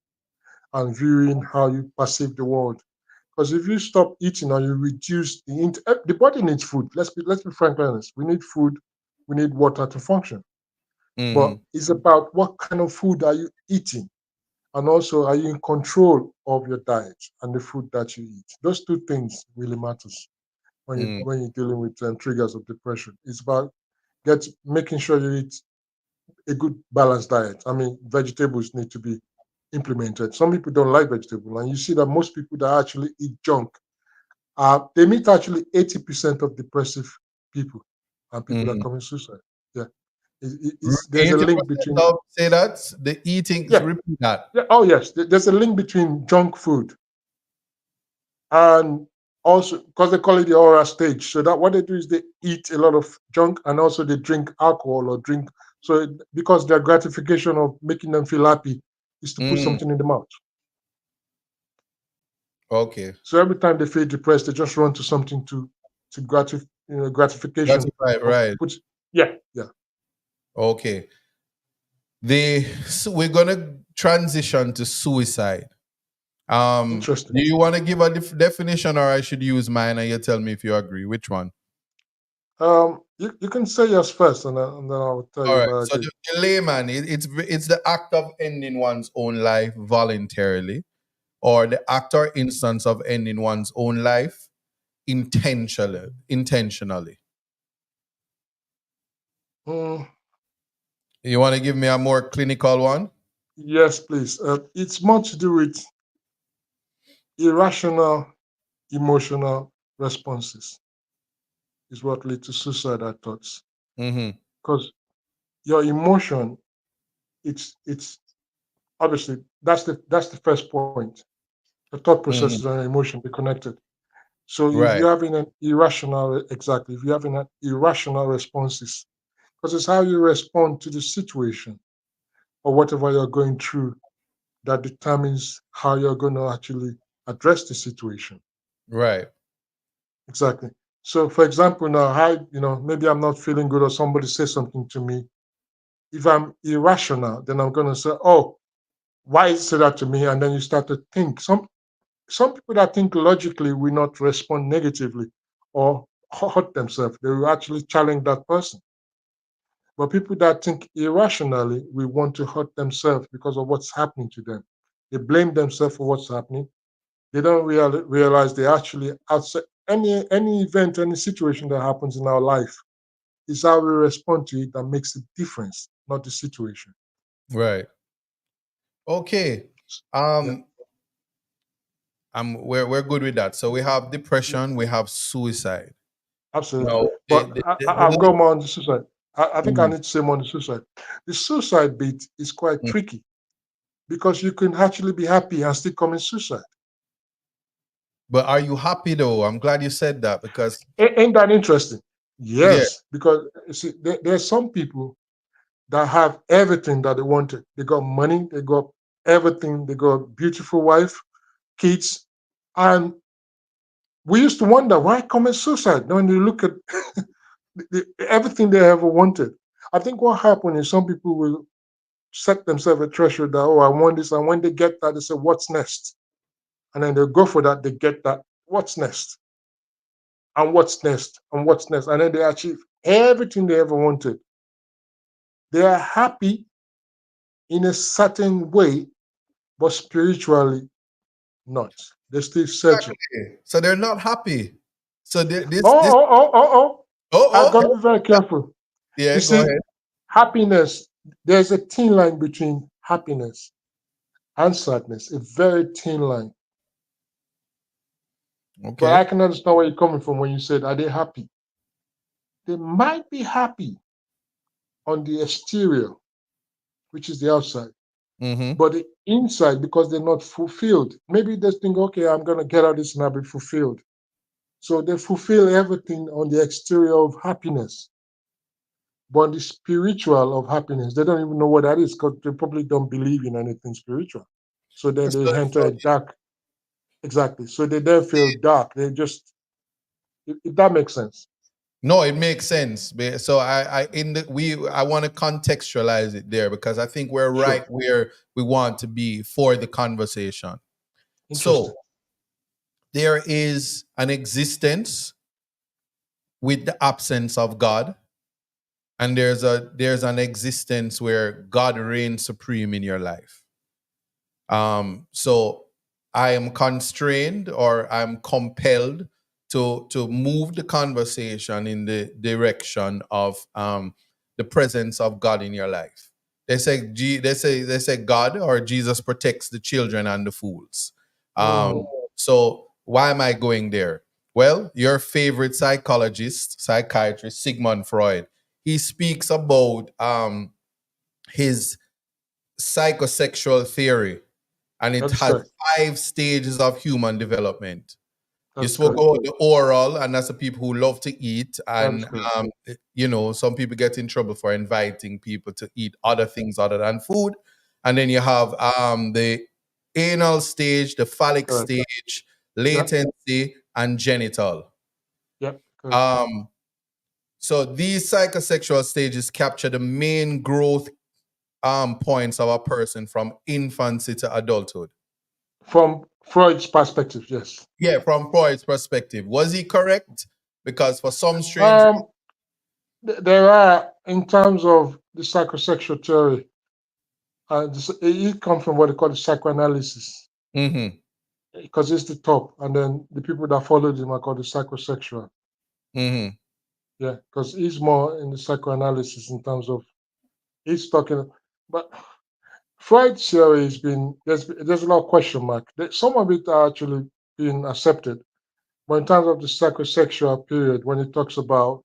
and viewing how you perceive the world. Because if you stop eating or you reduce the body needs food. Let's be frankly honest. We need food, we need water to function. But Mm-hmm. it's about what kind of food are you eating, and also are you in control of your diet and the food that you eat. Those two things really matters Mm-hmm. when you're dealing with triggers of depression. It's about making sure you eat a good balanced diet. I mean, vegetables need to be implemented. Some people don't like vegetable, and you see that most people that actually eat junk, they meet actually 80% of depressive people and people that Mm-hmm. commit suicide. Yeah, there's a link 80% between of say that the eating. yeah, Repeat that. yeah. Oh yes, there's a link between junk food and also because they call it the oral stage. So that what they do is they eat a lot of junk and also they drink alcohol or drink. So because their gratification of making them feel happy is to put Mm, something in the mouth. okay. So every time they feel depressed, they just run to something to That's gratification right. of Right. put. Yeah, yeah. Okay. So we're gonna transition to suicide. Interesting. Do you want to give a definition, or I should use mine, and you tell me if you agree? Which one? You can say yes first, and then I'll tell All you if right. I So agree. the layman, it's the act of ending one's own life voluntarily, or the act or instance of ending one's own life intentionally. Intentionally. Mm, You want to give me a more clinical one? yes, please. It's more to do with irrational emotional responses is what lead to suicidal thoughts. Mm-hmm. Because your emotion, it's obviously that's the first point. The thought processes Mm-hmm. and your emotion be connected. So if Right. you're having an irrational, exactly, if you're having an irrational responses, because it's how you respond to the situation or whatever you're going through that determines how you're going to actually address the situation. Right. Exactly. So, for example, now, maybe I'm not feeling good or somebody says something to me. If I'm irrational, then I'm going to say, oh, why is it that to me? And then you start to think. Some people that think logically will not respond negatively or hurt themselves. They will actually challenge that person. But people that think irrationally will want to hurt themselves because of what's happening to them. They blame themselves for what's happening. They don't realize they actually outside any event, any situation that happens in our life is how we respond to it that makes the difference, not the situation. Right. Okay. Yeah, Um, we're good with that. So we have yeah, depression, we have suicide. absolutely. Now, But I've got more on the suicide. I think I Mm, need to say more on the suicide. The suicide bit is quite mm. tricky because you can actually be happy and still commit suicide. But are you happy though? I'm glad you said that because Ain't that interesting? yeah, Yes, because you see, there's some people that have everything that they wanted. They got money, they got everything, they got a beautiful wife, kids, and we used to wonder why commit suicide. When you look at everything they ever wanted, I think what happened is some people will set themselves a threshold that, oh, I want this, and when they get that, they say, what's next? And then they go for that, they get that, what's next? And what's next? And what's next? And then they achieve everything they ever wanted. They are happy in a certain way, but spiritually not. They're still searching. exactly. So they're not happy. So Oh, this oh, oh, oh, oh. I've oh got to be very careful. yeah, You go see, ahead. happiness, there's a thin line between happiness and sadness, a very thin line. But Okay. I can understand where you're coming from when you said, are they happy? They might be happy on the exterior, which is the outside, Mm-hmm. but the inside, because they're not fulfilled. Maybe they think, okay, I'm going to get out this and I'll be fulfilled. So they fulfill everything on the exterior of happiness, but the spiritual of happiness, they don't even know what that is because they probably don't believe in anything spiritual. So then they enter a dark, exactly. So they then feel dark. They just, if that makes sense. No, it makes sense. So I want to contextualize it there because I think we're Sure. right where we want to be for the conversation. Interesting. So there is an existence with the absence of God, and there's an existence where God reigns supreme in your life. So I am constrained or I'm compelled to move the conversation in the direction of the presence of God in your life. They say God or Jesus protects the children and the fools. Um, Mm, so why am I going there? Well, your favorite psychiatrist, Sigmund Freud, he speaks about his psychosexual theory, and it that's has correct. 5 stages of human development. You That's spoke correct. about the oral, and that's the people who love to eat. That is And, correct. some people get in trouble for inviting people to eat other things other than food. And then you have the anal stage, the phallic Correct. stage, Yep. latency, and genital. Yep. Correct. Um, so these psychosexual stages capture the main growth points of a person from infancy to adulthood. From Freud's perspective, yes. Yeah, from Freud's perspective, was he correct? Because for some strange, Um, there are, in terms of the psychosexual theory, it comes from what they call the psychoanalysis, mm-hmm, because it's the top, and then the people that followed him are called the psychosexual. mm-hmm. Yeah, because he's more in the psychoanalysis in terms of he's talking, but Freud's theory has been there's a lot of question mark. Some of it are actually being accepted, but in terms of the psychosexual period, when it talks about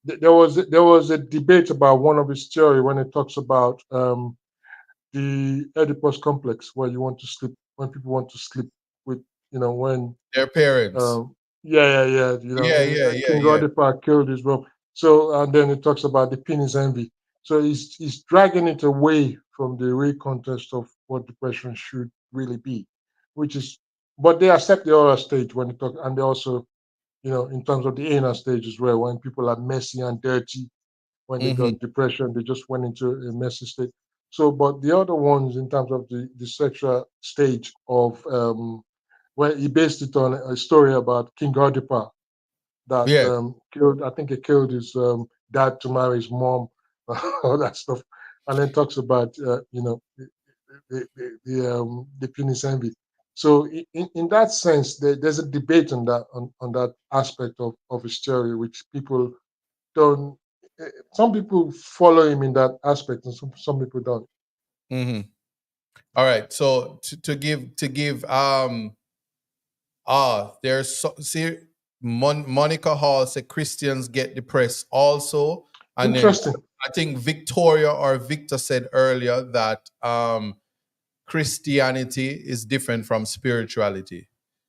there was a debate about one of his theory when it talks about the Oedipus complex, where you want to sleep when people want to sleep with when Their parents. um, yeah, yeah, yeah, Yeah, yeah, yeah, King yeah. Oedipus killed his brother. So and then it talks about the penis envy. So he's dragging it away from the real context of what depression should really be, which is, but they accept the oral stage when they talk, and they also, in terms of the inner stage as well, when people are messy and dirty, when they Mm-hmm. got depression, they just went into a messy state. So, but the other ones, in terms of the sexual stage of, where he based it on a story about King Godipa that Yes. killed, I think he killed his dad to marry his mom, all that stuff, and then talks about, the penis envy. So in that sense, there's a debate on that aspect of his theory, which people don't. Some people follow him in that aspect, and some people don't. Mm-hmm. All right. So to give there's see Monica Hall said Christians get depressed also, and then Interesting. I think Victoria or Victor said earlier that Christianity is different from spirituality.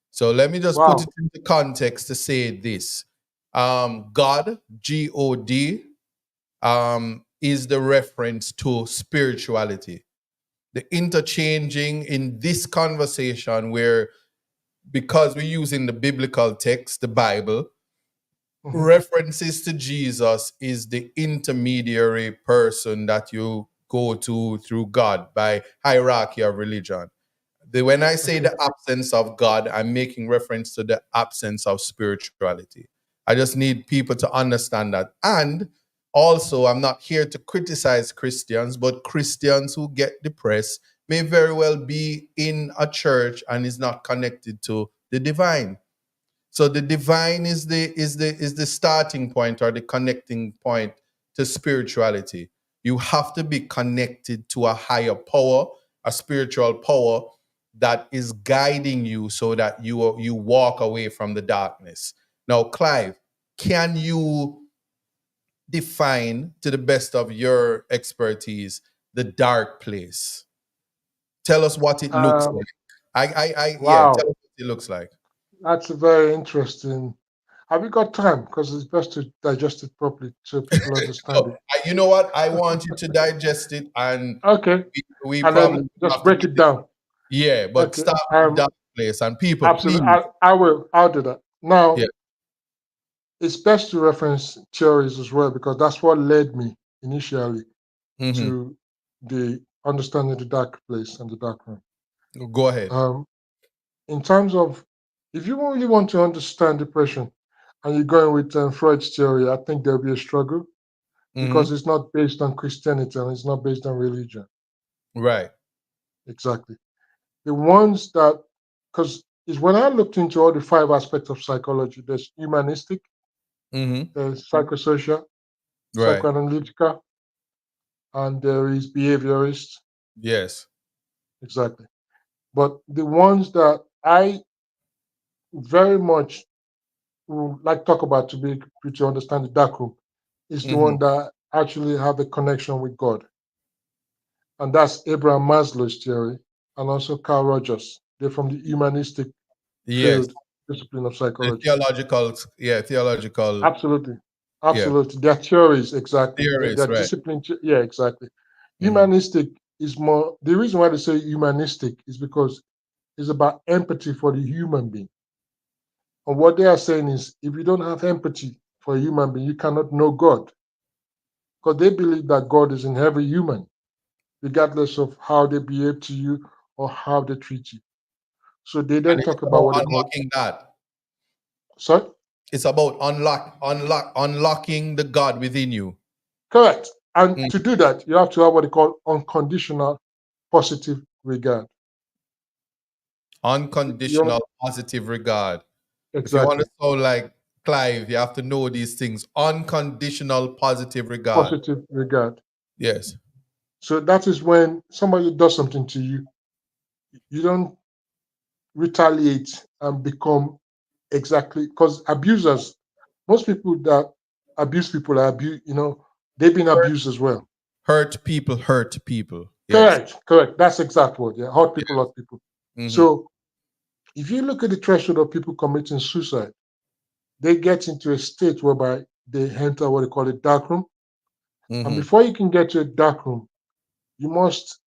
So let me just put Wow. it into context to say this: God, God, is the reference to spirituality. The interchanging in this conversation, where because we're using the biblical text, the Bible, Hmm. references to Jesus is the intermediary person that you go to through God by hierarchy of religion. When I say Okay. the absence of God, I'm making reference to the absence of spirituality. I just need people to understand that. And also, I'm not here to criticize Christians, but Christians who get depressed may very well be in a church and is not connected to the divine. So the divine is the starting point or the connecting point to spirituality. You have to be connected to a higher power, a spiritual power that is guiding you so that you walk away from the darkness. Now, Clive, can you define to the best of your expertise the dark place? Tell us what it looks Um, like. Yeah, tell wow. us what it looks like. That's a very interesting. Have you got time? Because it's best to digest it properly so people understand So, it. you know what? I want you to digest it, and Okay. we And probably then just have to break give it it. down. Yeah, but Okay. start with that place, and people, Absolutely. please. I will. I'll do that. Yeah. Now, it's best to reference theories as well, because that's what led me initially Hmm. to the understanding the dark place and the dark room. Go ahead. Um, in terms of, if you really want to understand depression and you're going with Freud's theory, I think there'll be a struggle because Hmm. it's not based on Christianity and it's not based on religion. Right. Exactly. The ones that, because is when I looked into all the five aspects of psychology, there's humanistic, Hmm. there's psychosocial, Right. psychoanalytical, and there is behaviorist. Yes. Exactly. But the ones that I very much would like to talk about to be to understand the dark room is the Hmm. one that actually have a connection with God. And that's Abraham Maslow's theory and also Carl Rogers. They're from the humanistic Yes. field discipline of The psychology. theological. Yeah, theological. Absolutely. Yeah. Absolutely. Their theories, exactly. Their Theories. Right. discipline, yeah, exactly. Hmm. Humanistic is more, the reason why they say humanistic is because it's about empathy for the human being. And what they are saying is if you don't have empathy for a human being, you cannot know God. Because they believe that God is in every human, regardless of how they behave to you or how they treat you. So they And then it's talk about about what they call, unlocking that. sorry? It's about unlocking the God within you. Correct. And Mm. to do that, you have to have what they call unconditional positive regard. Unconditional You positive regard. If you want exactly to sound like Clive, you have to know these things. Unconditional positive regard. positive regard. Yes. So that is when somebody does something to you, you don't retaliate and become exactly because abusers, most people that abuse people are abuse, they've been Hurt, abused as well. hurt people hurt people. Yes. Correct, correct. That's exact word. Yeah, hurt people, Yes. hurt people. Mm-hmm. So if you look at the threshold of people committing suicide, they get into a state whereby they enter what they call a dark room. And Mm-hmm. before you can get to a dark room, you must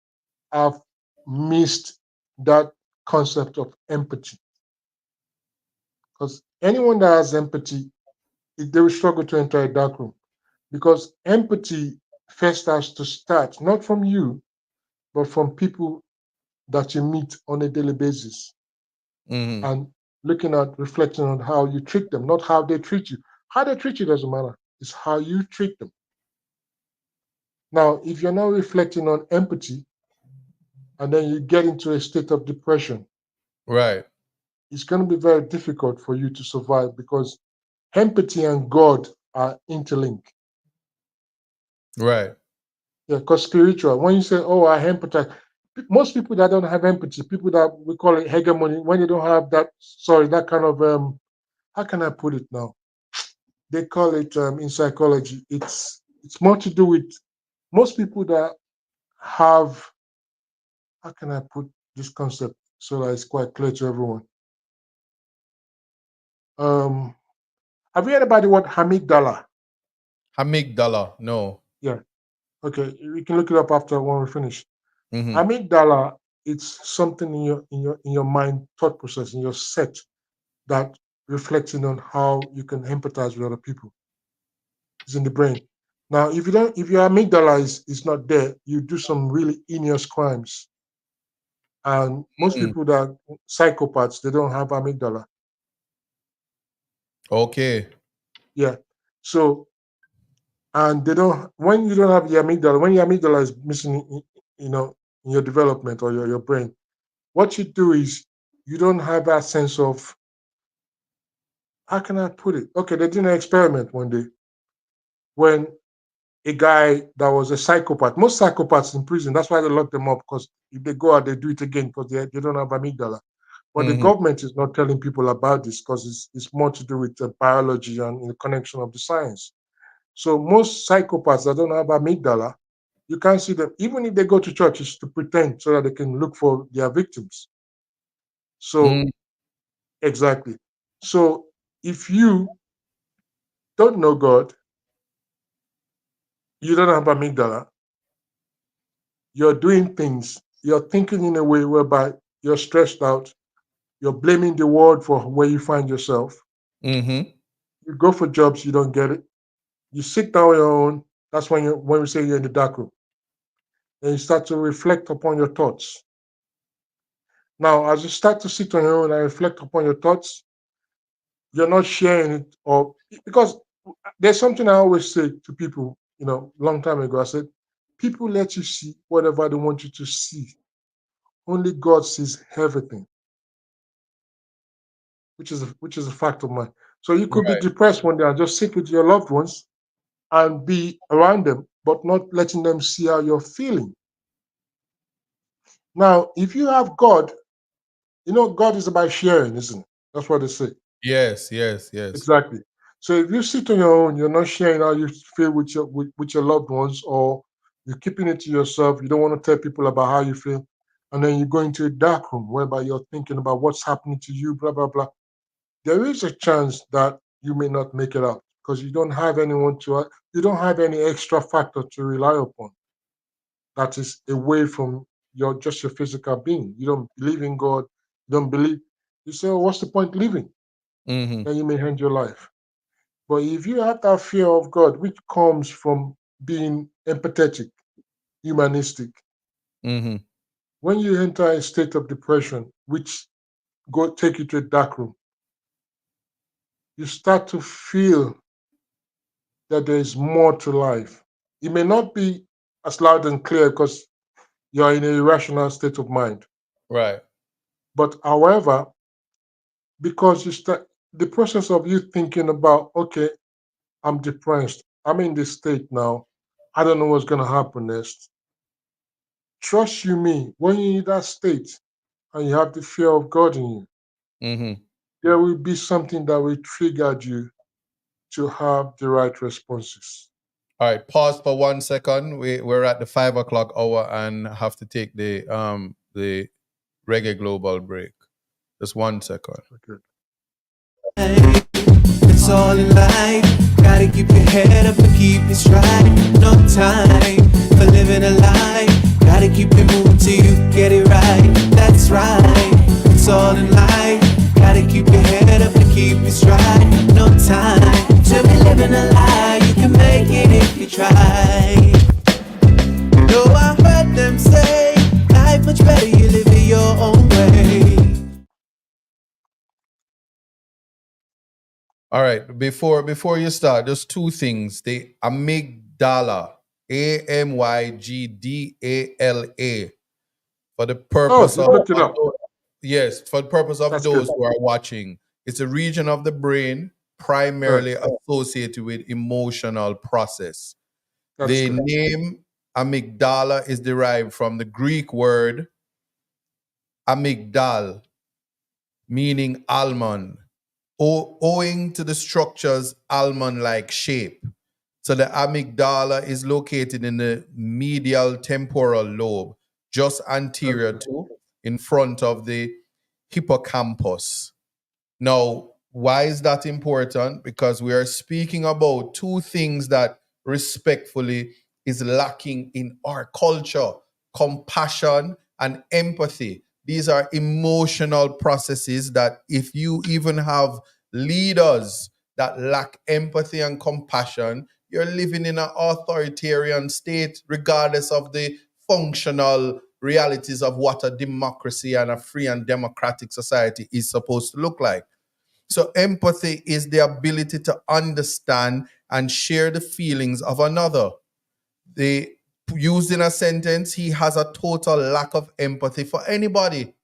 have missed that concept of empathy. Because anyone that has empathy, they will struggle to enter a dark room. Because empathy first has to start not from you, but from people that you meet on a daily basis. Mm-hmm. And looking at, reflecting on how you treat them, not how they treat you. How they treat you doesn't matter. It's how you treat them. Now, if you're not reflecting on empathy and then you get into a state of depression, Right. it's going to be very difficult for you to survive because empathy and God are interlinked. Right. Yeah, because spiritual, when you say, oh, I empathize, most people that don't have empathy, people that we call it hegemony, when they don't have that, sorry, that kind of, how can I put it now? They call it in psychology, it's more to do with most people that have, how can I put this concept so that it's quite clear to everyone? Um, have you heard about the word amygdala? Amygdala. No. Yeah. Okay, we can look it up after when we finish. Mm-hmm. Amygdala, it's something in your mind thought process, in your set that reflecting on how you can empathize with other people. It's in the brain. Now, if your amygdala is not there, you do some really heinous crimes. And most Mm. people that are psychopaths, they don't have amygdala. Okay. Yeah. So, and they don't, when you don't have the amygdala, when your amygdala is missing, in your development or your brain, what you do is you don't have that sense of, how can I put it? Okay, they did an experiment one day when a guy that was a psychopath, most psychopaths in prison, that's why they lock them up, because if they go out, they do it again because they don't have amygdala. But the Mm-hmm. government is not telling people about this because it's more to do with the biology and the connection of the science. So most psychopaths that don't have amygdala, you can't see them. Even if they go to church, it's to pretend so that they can look for their victims. So, Mm. exactly. So if you don't know God, you don't have amygdala, you're doing things, you're thinking in a way whereby you're stressed out, you're blaming the world for where you find yourself. Mm-hmm. You go for jobs, you don't get it. You sit down on your own. That's when we say you're in the dark room. And you start to reflect upon your thoughts. Now, as you start to sit on your own and reflect upon your thoughts, you're not sharing it, or because there's something I always say to people, long time ago. I said, people let you see whatever they want you to see. Only God sees everything, which is a fact of mine. So you could be Right. depressed one day and just sit with your loved ones and be around them, but not letting them see how you're feeling. Now, if you have God, God is about sharing, isn't it? That's what they say. Yes. Yes. Yes. Exactly. So if you sit on your own, you're not sharing how you feel with your loved ones, or you're keeping it to yourself. You don't want to tell people about how you feel, and then you go into a dark room whereby you're thinking about what's happening to you, blah blah blah. There is a chance that you may not make it out because you don't have anyone you don't have any extra factor to rely upon that is away from your physical being. You don't believe in God. You don't believe. You say, oh, what's the point living? Mm-hmm. Then you may end your life. But if you have that fear of God, which comes from being empathetic, humanistic, Mm-hmm. when you enter a state of depression, which go take you to a dark room, you start to feel that there is more to life. It may not be as loud and clear because you're in an irrational state of mind. Right. But however, because you start the process of you thinking about, okay, I'm depressed, I'm in this state now, I don't know what's going to happen next. Trust you me, when you're in that state and you have the fear of God in you, Mm-hmm. there will be something that will trigger you to have the right responses. All right. Pause for 1 second. We're at the 5 o'clock hour and have to take the reggae global break. Just 1 second. Okay. It's all in life. Gotta keep your head up and keep it straight. No time for living a lie. keep it moving till you get it right. That's right. It's all in life. Gotta keep your head up and keep it stride. No time to be living a lie. You can make it if you try. No, I heard them say life much better you live it your own way. All right, before you start, just two things. The amygdala, Amygdala, for the Oh, purpose you of looked it up. yes, for the purpose of That's those good. who are watching. It's a region of the brain Right. primarily associated with emotional process. That's The good. name amygdala is derived from the Greek word amygdal, meaning almond, owing to the structure's almond like shape. So the amygdala is located in the medial temporal lobe, just That's anterior good. to, in front of the hippocampus. Now, why is that important? Because we are speaking about two things that respectfully is lacking in our culture: compassion and empathy. These are emotional processes that, if you even have leaders that lack empathy and compassion, you're living in an authoritarian state, regardless of the functional realities of what a democracy and a free and democratic society is supposed to look like. So, empathy is the ability to understand and share the feelings of another. They used in a sentence, he has a total lack of empathy for anybody.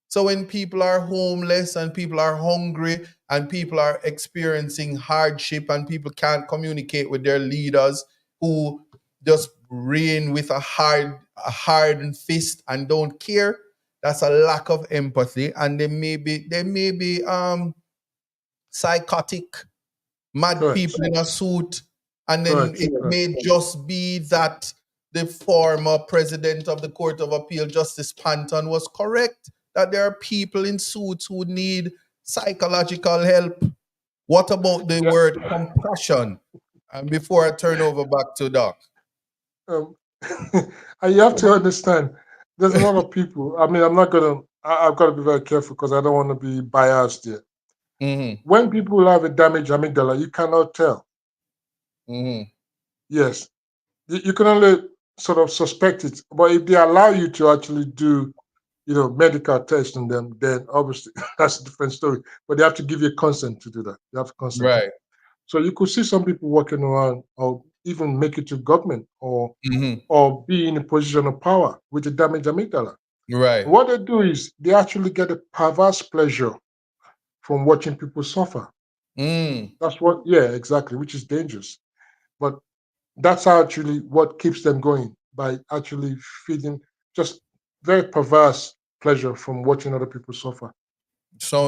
So when people are homeless and people are hungry and people are experiencing hardship and people can't communicate with their leaders who just reign with a hardened fist and don't care, that's a lack of empathy. And they may be psychotic, mad Correct. people in a suit, and then Correct. it Correct. may just be that the former president of the Court of Appeal, Justice Panton, was correct that there are people in suits who need psychological help. What about the Yeah. word compassion? And before I turn over back to Doc. Um, and you have to understand, there's a lot of people. I mean, I'm not gonna. I've got to be very careful because I don't want to be biased here. Mm-hmm. When people have a damaged amygdala, you cannot tell. Mm-hmm. Yes, you can only sort of suspect it. But if they allow you to actually do, medical tests on them, then obviously that's a different story. But they have to give you consent to do that. You have to consent. Right. So you could see some people walking around or even make it to government Mm-hmm. or be in a position of power with a damaged amygdala. Right. What they do is they actually get a perverse pleasure from watching people suffer. Mm. That's what, yeah, exactly, which is dangerous. But that's actually what keeps them going by actually feeding just very perverse pleasure from watching other people suffer. So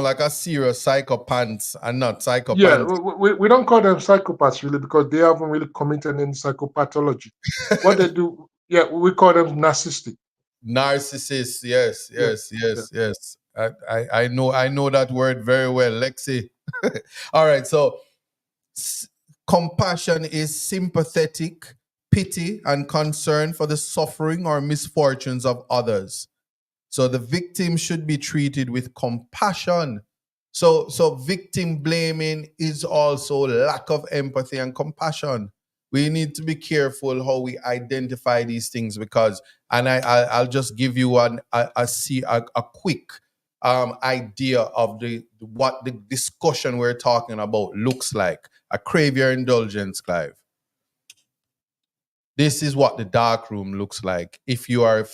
like a serious psychopaths and not Yeah, psychopaths. we don't call them psychopaths really because they haven't really committed any psychopathology. What they do, yeah, we call them narcissistic. Narcissist, yes, Yeah, yes, yeah. yes, yes. I know that word very well, Lexi. All right, so s- compassion is sympathetic, pity, and concern for the suffering or misfortunes of others. So the victim should be treated with compassion. So victim blaming is also lack of empathy and compassion. We need to be careful how we identify these things because, and I'll just give you a quick idea of the what the discussion we're talking about looks like. A crave your indulgence, Clive. This is what the dark room looks like. If you are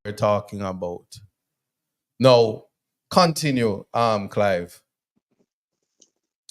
we're talking about. No, continue, Clive.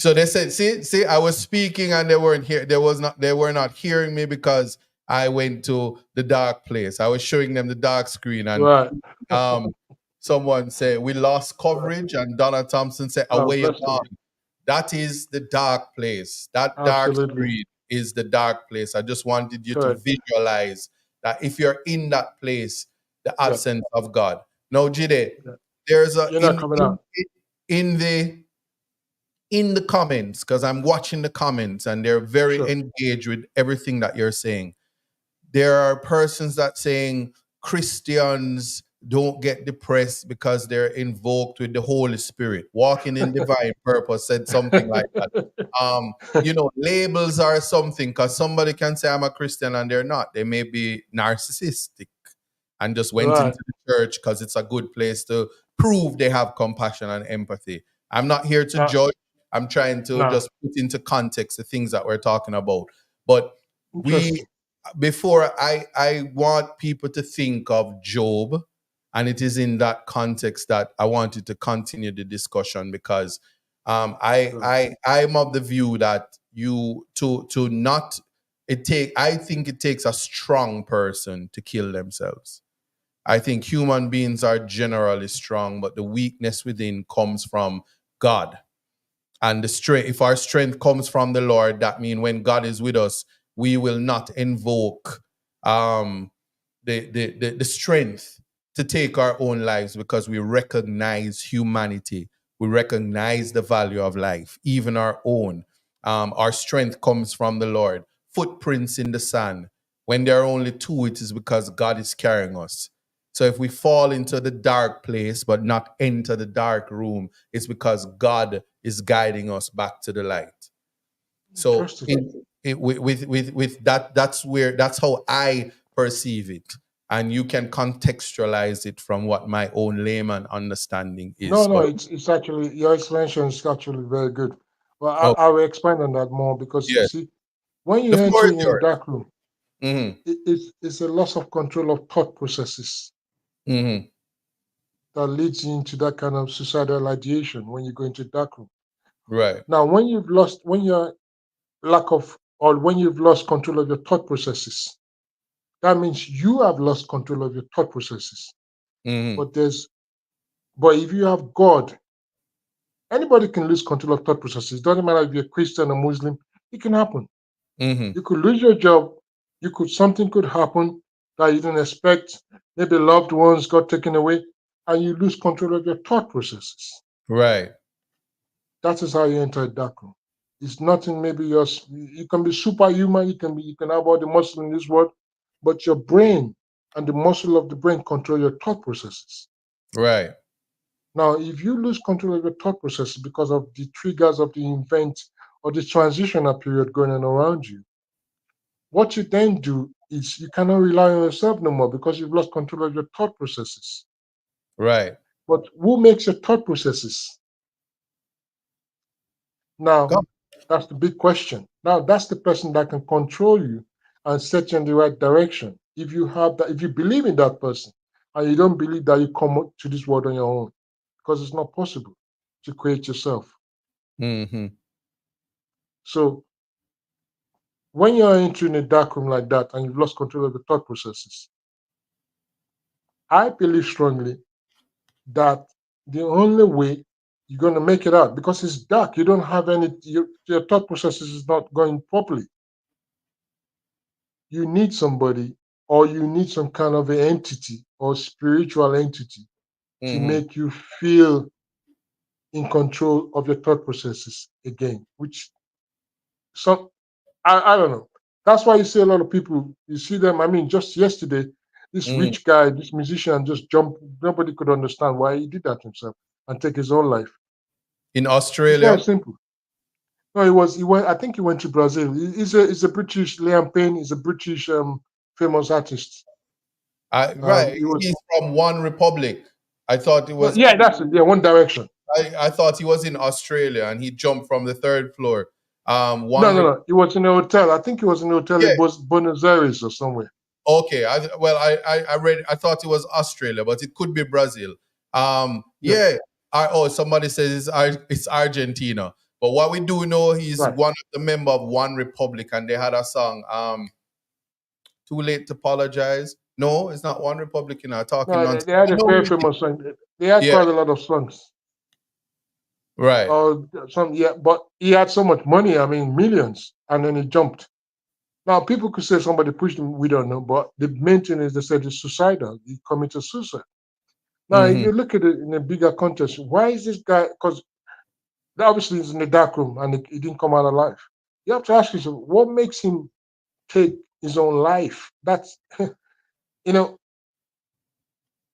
So they said, see, I was speaking and they weren't here. They were not hearing me because I went to the dark place. I was showing them the dark screen, and Right. um, someone said we lost coverage, and Donna Thompson said, Oh, "Away you bless gone." them. That is the dark place. That dark Absolutely. screen is the dark place. I just wanted you to Good. visualize that if you're in that place, the Yeah. absence of God. Now, Jide, Yeah. there's a You're not coming out. in the in the comments, because I'm watching the comments and they're very Sure. engaged with everything that you're saying. There are persons that saying Christians don't get depressed because they're invoked with the Holy Spirit. Walking in divine purpose said something like that. Labels are something, because somebody can say I'm a Christian and they're not. They may be narcissistic and just went Right. into the church because it's a good place to prove they have compassion and empathy. I'm not here to Now, judge. I'm trying to now, just put into context the things that we're talking about. But we interesting. before I want people to think of Job, and it is in that context that I wanted to continue the discussion, because Sure. I'm of the view that you to not it take I think it takes a strong person to kill themselves. I think human beings are generally strong, but the weakness within comes from God. And the strength, if our strength comes from the Lord, that means when God is with us, we will not invoke um, the strength to take our own lives, because we recognize humanity. We recognize the value of life, even our own. Our strength comes from the Lord. Footprints in the sand. When there are only two, it is because God is carrying us. So if we fall into the dark place but not enter the dark room, it's because God is guiding us back to the light. So Interesting. with that, that's how I perceive it, and you can contextualize it from what my own layman understanding No, is. no, But it's actually your explanation is actually very good. Well, oh I will expand on that more because you yes, see, when you the floor enter is in a yours. dark room, it's a loss of control of thought processes Mm-hmm. that leads you into that kind of suicidal ideation when you go into dark room. Right. Now, when you're lack of, or when you've lost control of your thought processes, that means you have lost control of your thought processes. Mm-hmm. But but if you have God, anybody can lose control of thought processes. It doesn't matter if you're Christian or Muslim, it can happen. Mm-hmm. You could lose your job. Something could happen that you didn't expect. Maybe loved ones got taken away, and you lose control of your thought processes. Right. That is how you enter a dark room. It's nothing. Maybe you can be superhuman. You can have all the muscle in this world, but your brain and the muscle of the brain control your thought processes. Right. Now, if you lose control of your thought processes because of the triggers of the event or the transitional period going on around you, what you then do is you cannot rely on yourself no more because you've lost control of your thought processes. Right. But who makes your thought processes? Now, Come. that's the big question. Now, that's the person that can control you and set you in the right direction. If you have that, if you believe in that person, and you don't believe that you come to this world on your own, because it's not possible to create yourself. Mm-hmm. So when you're entering a dark room like that and you've lost control of the thought processes, I believe strongly that the only way you're going to make it out, because it's dark, you don't have your thought processes is not going properly. You need somebody, or you need some kind of an entity or spiritual entity to Mm-hmm. make you feel in control of your thought processes again, which some I don't know. That's why you see a lot of people, you see them. I mean, just yesterday, this Mm-hmm. rich guy, this musician just jumped. Nobody could understand why he did that himself and take his own life. In It's very Australia, simple. No, he went, I think he went to Brazil. He's a British, Liam Payne is a British famous artist. right, He was, he's from One Republic. I thought it no, was. yeah, that's it. Yeah, One Direction. I thought he was in Australia and he jumped from the third floor. No, One, no, no. He was in a hotel. I think he was in a hotel yeah, in Buenos Aires or somewhere. okay. I read. I thought it was Australia, but it could be Brazil. Yeah. Yeah. Somebody says it's Argentina. But what we do know, he's Right. one of the member of One Republic, and they had a song, "Too Late to Apologize." No, it's not One Republic, talking No, they, nonsense. they had I a know very who it is. famous song. They had Yeah, quite a lot of songs. right. Some, yeah, but he had so much money. I mean, millions, and then he jumped. Now, people could say somebody pushed him. We don't know, but the main thing is they said he's suicidal. He committed suicide. Now, if Mm-hmm. you look at it in a bigger context, why is this guy? Because obviously he's in the dark room and he didn't come out alive. You have to ask yourself, what makes him take his own life? That's, you know,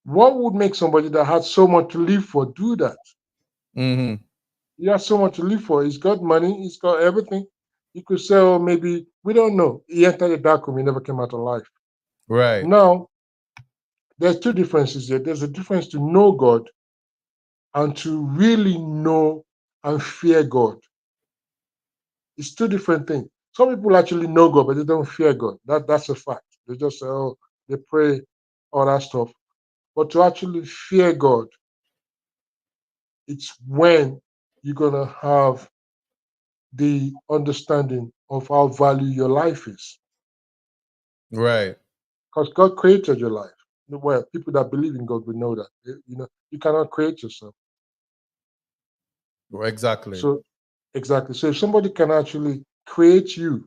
what would make somebody that had so much to live for do that? Mm-hmm. He has so much to live for. He's got money. He's got everything. You could say, oh, maybe we don't know. He entered the dark room. He never came out alive. Right. Now, there's two differences here. There's a difference to know God and to really know and fear God. It's two different things. Some people actually know God, but they don't fear God. That's a fact. They just say, oh, they pray, all that stuff. But to actually fear God, it's when you're gonna have the understanding of how value your life is. Right. Because God created your life. Well, people that believe in God will know that. You cannot create yourself. Exactly. So exactly. So if somebody can actually create you,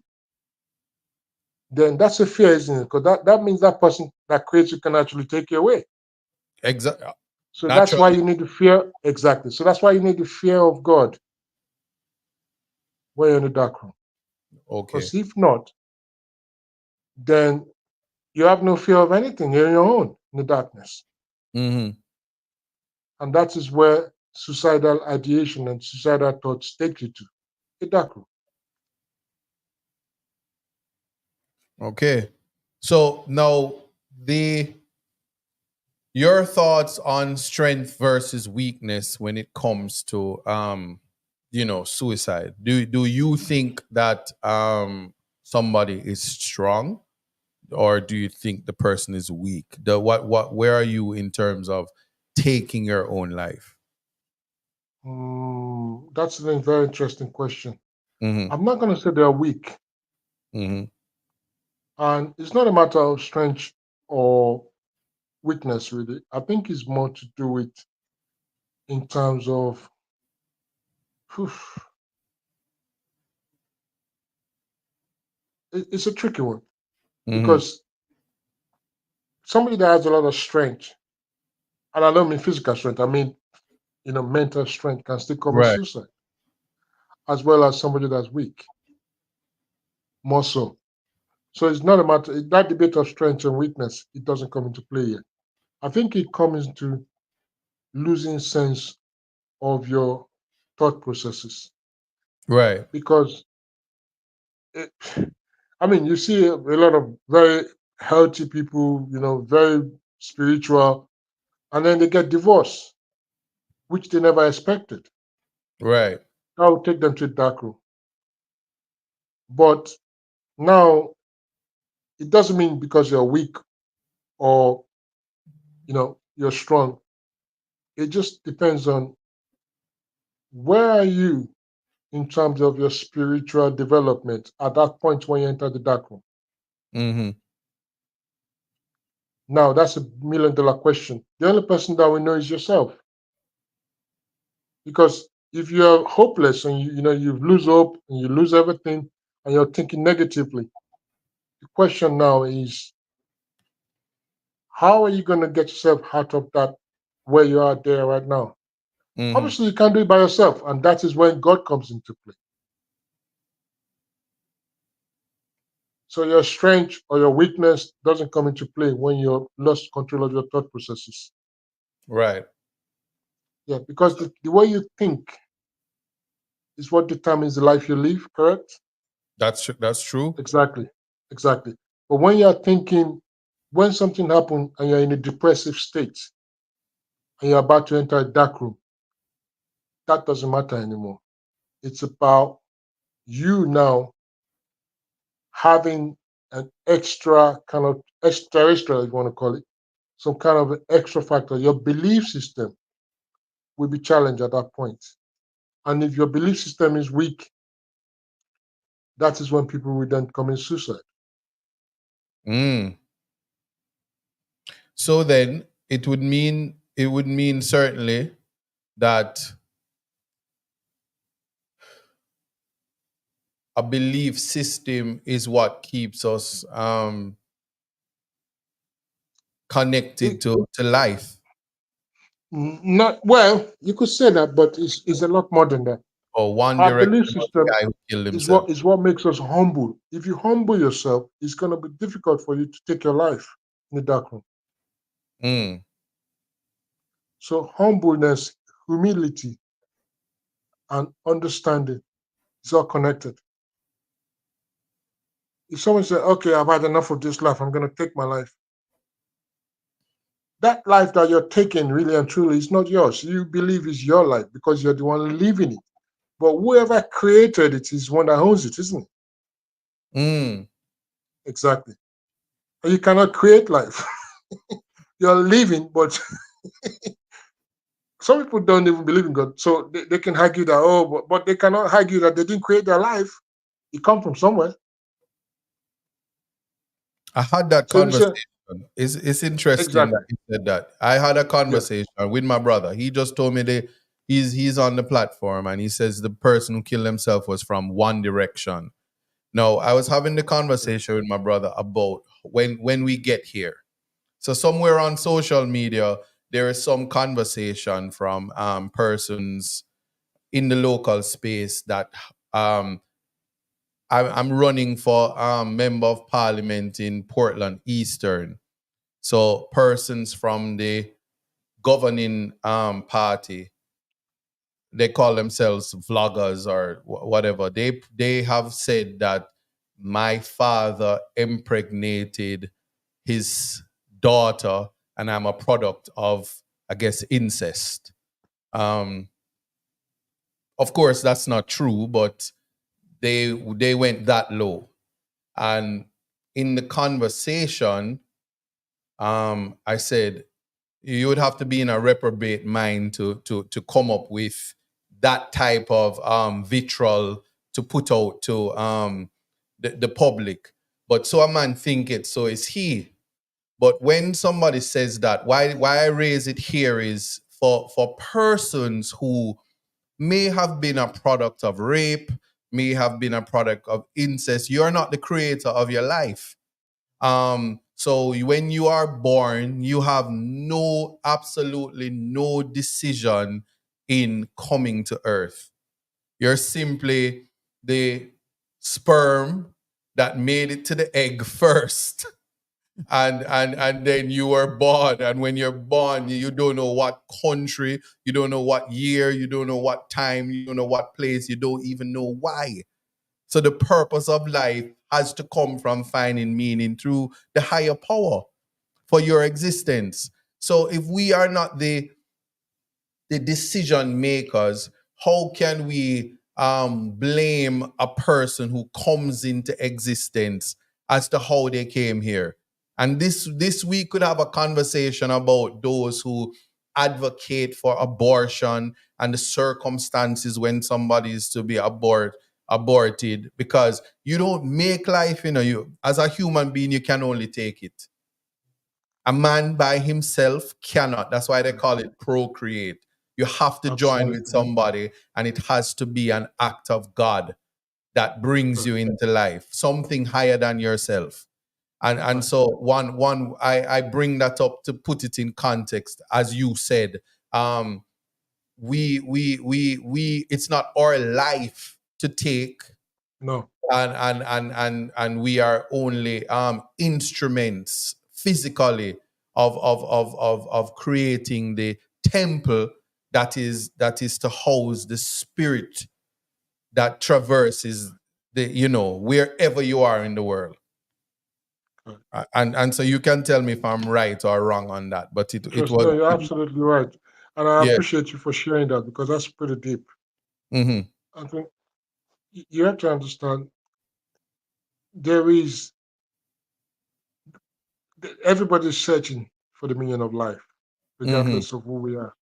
then that's a fear, isn't it? Because that means that person that creates you can actually take you away. Exactly. So that's why Naturally. you need to fear. Exactly. So that's why you need the fear of God when you're in the dark room. Okay. Because if not, then you have no fear of anything. You're on your own in the darkness. Mm-hmm. And that is where suicidal ideation and suicidal thoughts take you to the dark room. Okay. So now the your thoughts on strength versus weakness when it comes to suicide. Do you think that somebody is strong, or do you think the person is weak? The what where are you in terms of taking your own life? That's a very interesting question. Mm-hmm. I'm not going to say they're weak. Mm-hmm. And it's not a matter of strength or weakness, really. I think it's more to do with in terms of, phew, it's a tricky one Mm-hmm. because somebody that has a lot of strength, and I don't mean physical strength, I mean, mental strength can still commit Right. suicide, as well as somebody that's weak, more so. So it's not a matter, that debate of strength and weakness, it doesn't come into play here. I think it comes into losing sense of your thought processes Right. because it, I mean, you see a lot of very healthy people, very spiritual, and then they get divorced, which they never expected. Right. That would take them to a dark room. But now, it doesn't mean because you're weak or you're strong. It just depends on where are you in terms of your spiritual development at that point when you enter the dark room. Mm-hmm. Now, that's $1 million question. The only person that we know is yourself. Because if you're hopeless and you lose hope and you lose everything and you're thinking negatively, the question now is how are you going to get yourself out of that where you are there right now? Mm-hmm. Obviously, you can't do it by yourself, and that is when God comes into play. So your strength or your weakness doesn't come into play when you're lost control of your thought processes. Right. Yeah, because the way you think is what determines the life you live, correct? That's true. Exactly. Exactly. But when you're thinking, when something happened and you're in a depressive state and you're about to enter a dark room, that doesn't matter anymore. It's about you now having an extra kind of extra, if you want to call it, some kind of extra factor. Your belief system will be challenged at that point. And if your belief system is weak, that is when people will then commit suicide. Mm. So then it would mean certainly that a belief system is what keeps us It, connected to life, not well, you could say that, but it's a lot more than that. or one Our direction belief was the system guy who killed is himself. what makes us humble. If you humble yourself, it's going to be difficult for you to take your life in the dark room. Mm. So humbleness, humility, and understanding is all connected. If someone says, "Okay, I've had enough of this life. I'm going to take my life," that life that you're taking, really and truly, is not yours. You believe it's your life because you're the one living it. But whoever created it is one that owns it, isn't it? Mm. Exactly. And you cannot create life. You're living, but some people don't even believe in God. So they can argue that, oh, but they cannot argue that they didn't create their life. It comes from somewhere. I had that So if you say, conversation. It's interesting that exactly, you said that. I had a yeah, conversation with my brother. He just told me that he's on the platform and he says the person who killed himself was from One Direction. No, I was having the yeah, conversation with my brother about when we get here. So somewhere on social media, there is some conversation from persons in the local space that um, I'm running for member of parliament in Portland Eastern. So persons from the governing party, they call themselves vloggers or whatever. They have said that my father impregnated his daughter, and I'm a product of, I guess, incest. Um, of course, that's not true, but they went that low. And in the conversation, I said you would have to be in a reprobate mind to come up with that type of vitriol to put out to the public. But so a man think it, so is he. But when somebody says that, why I raise it here is for persons who may have been a product of rape, may have been a product of incest. You're not the creator of your life. So when you are born, you have absolutely no decision in coming to earth. You're simply the sperm that made it to the egg first. And then you were born, and when you're born, you don't know what country, you don't know what year, you don't know what time, you don't know what place, you don't even know why. So the purpose of life has to come from finding meaning through the higher power for your existence. So if we are not the decision makers, how can we blame a person who comes into existence as to how they came here? And this we could have a conversation about those who advocate for abortion and the circumstances when somebody is to be aborted, because you don't make life, you as a human being, you can only take it. A man by himself cannot. That's why they yeah, call it procreate. You have to join with absolutely. somebody, and it has to be an act of God that brings Right, you into life, something higher than yourself. And right. so one I bring that up to put it in context, as you said. Um, we it's not our life to take, No, and we are only instruments physically of creating the temple that is to house the spirit that traverses the wherever you are in the world. right. And so you can tell me if I'm right or wrong on that, but it Just was. no, you're absolutely right. And I Yeah. appreciate you for sharing that because that's pretty deep. Hmm. I think you have to understand there is everybody's searching for the meaning of life, Hmm. regardless of who we are,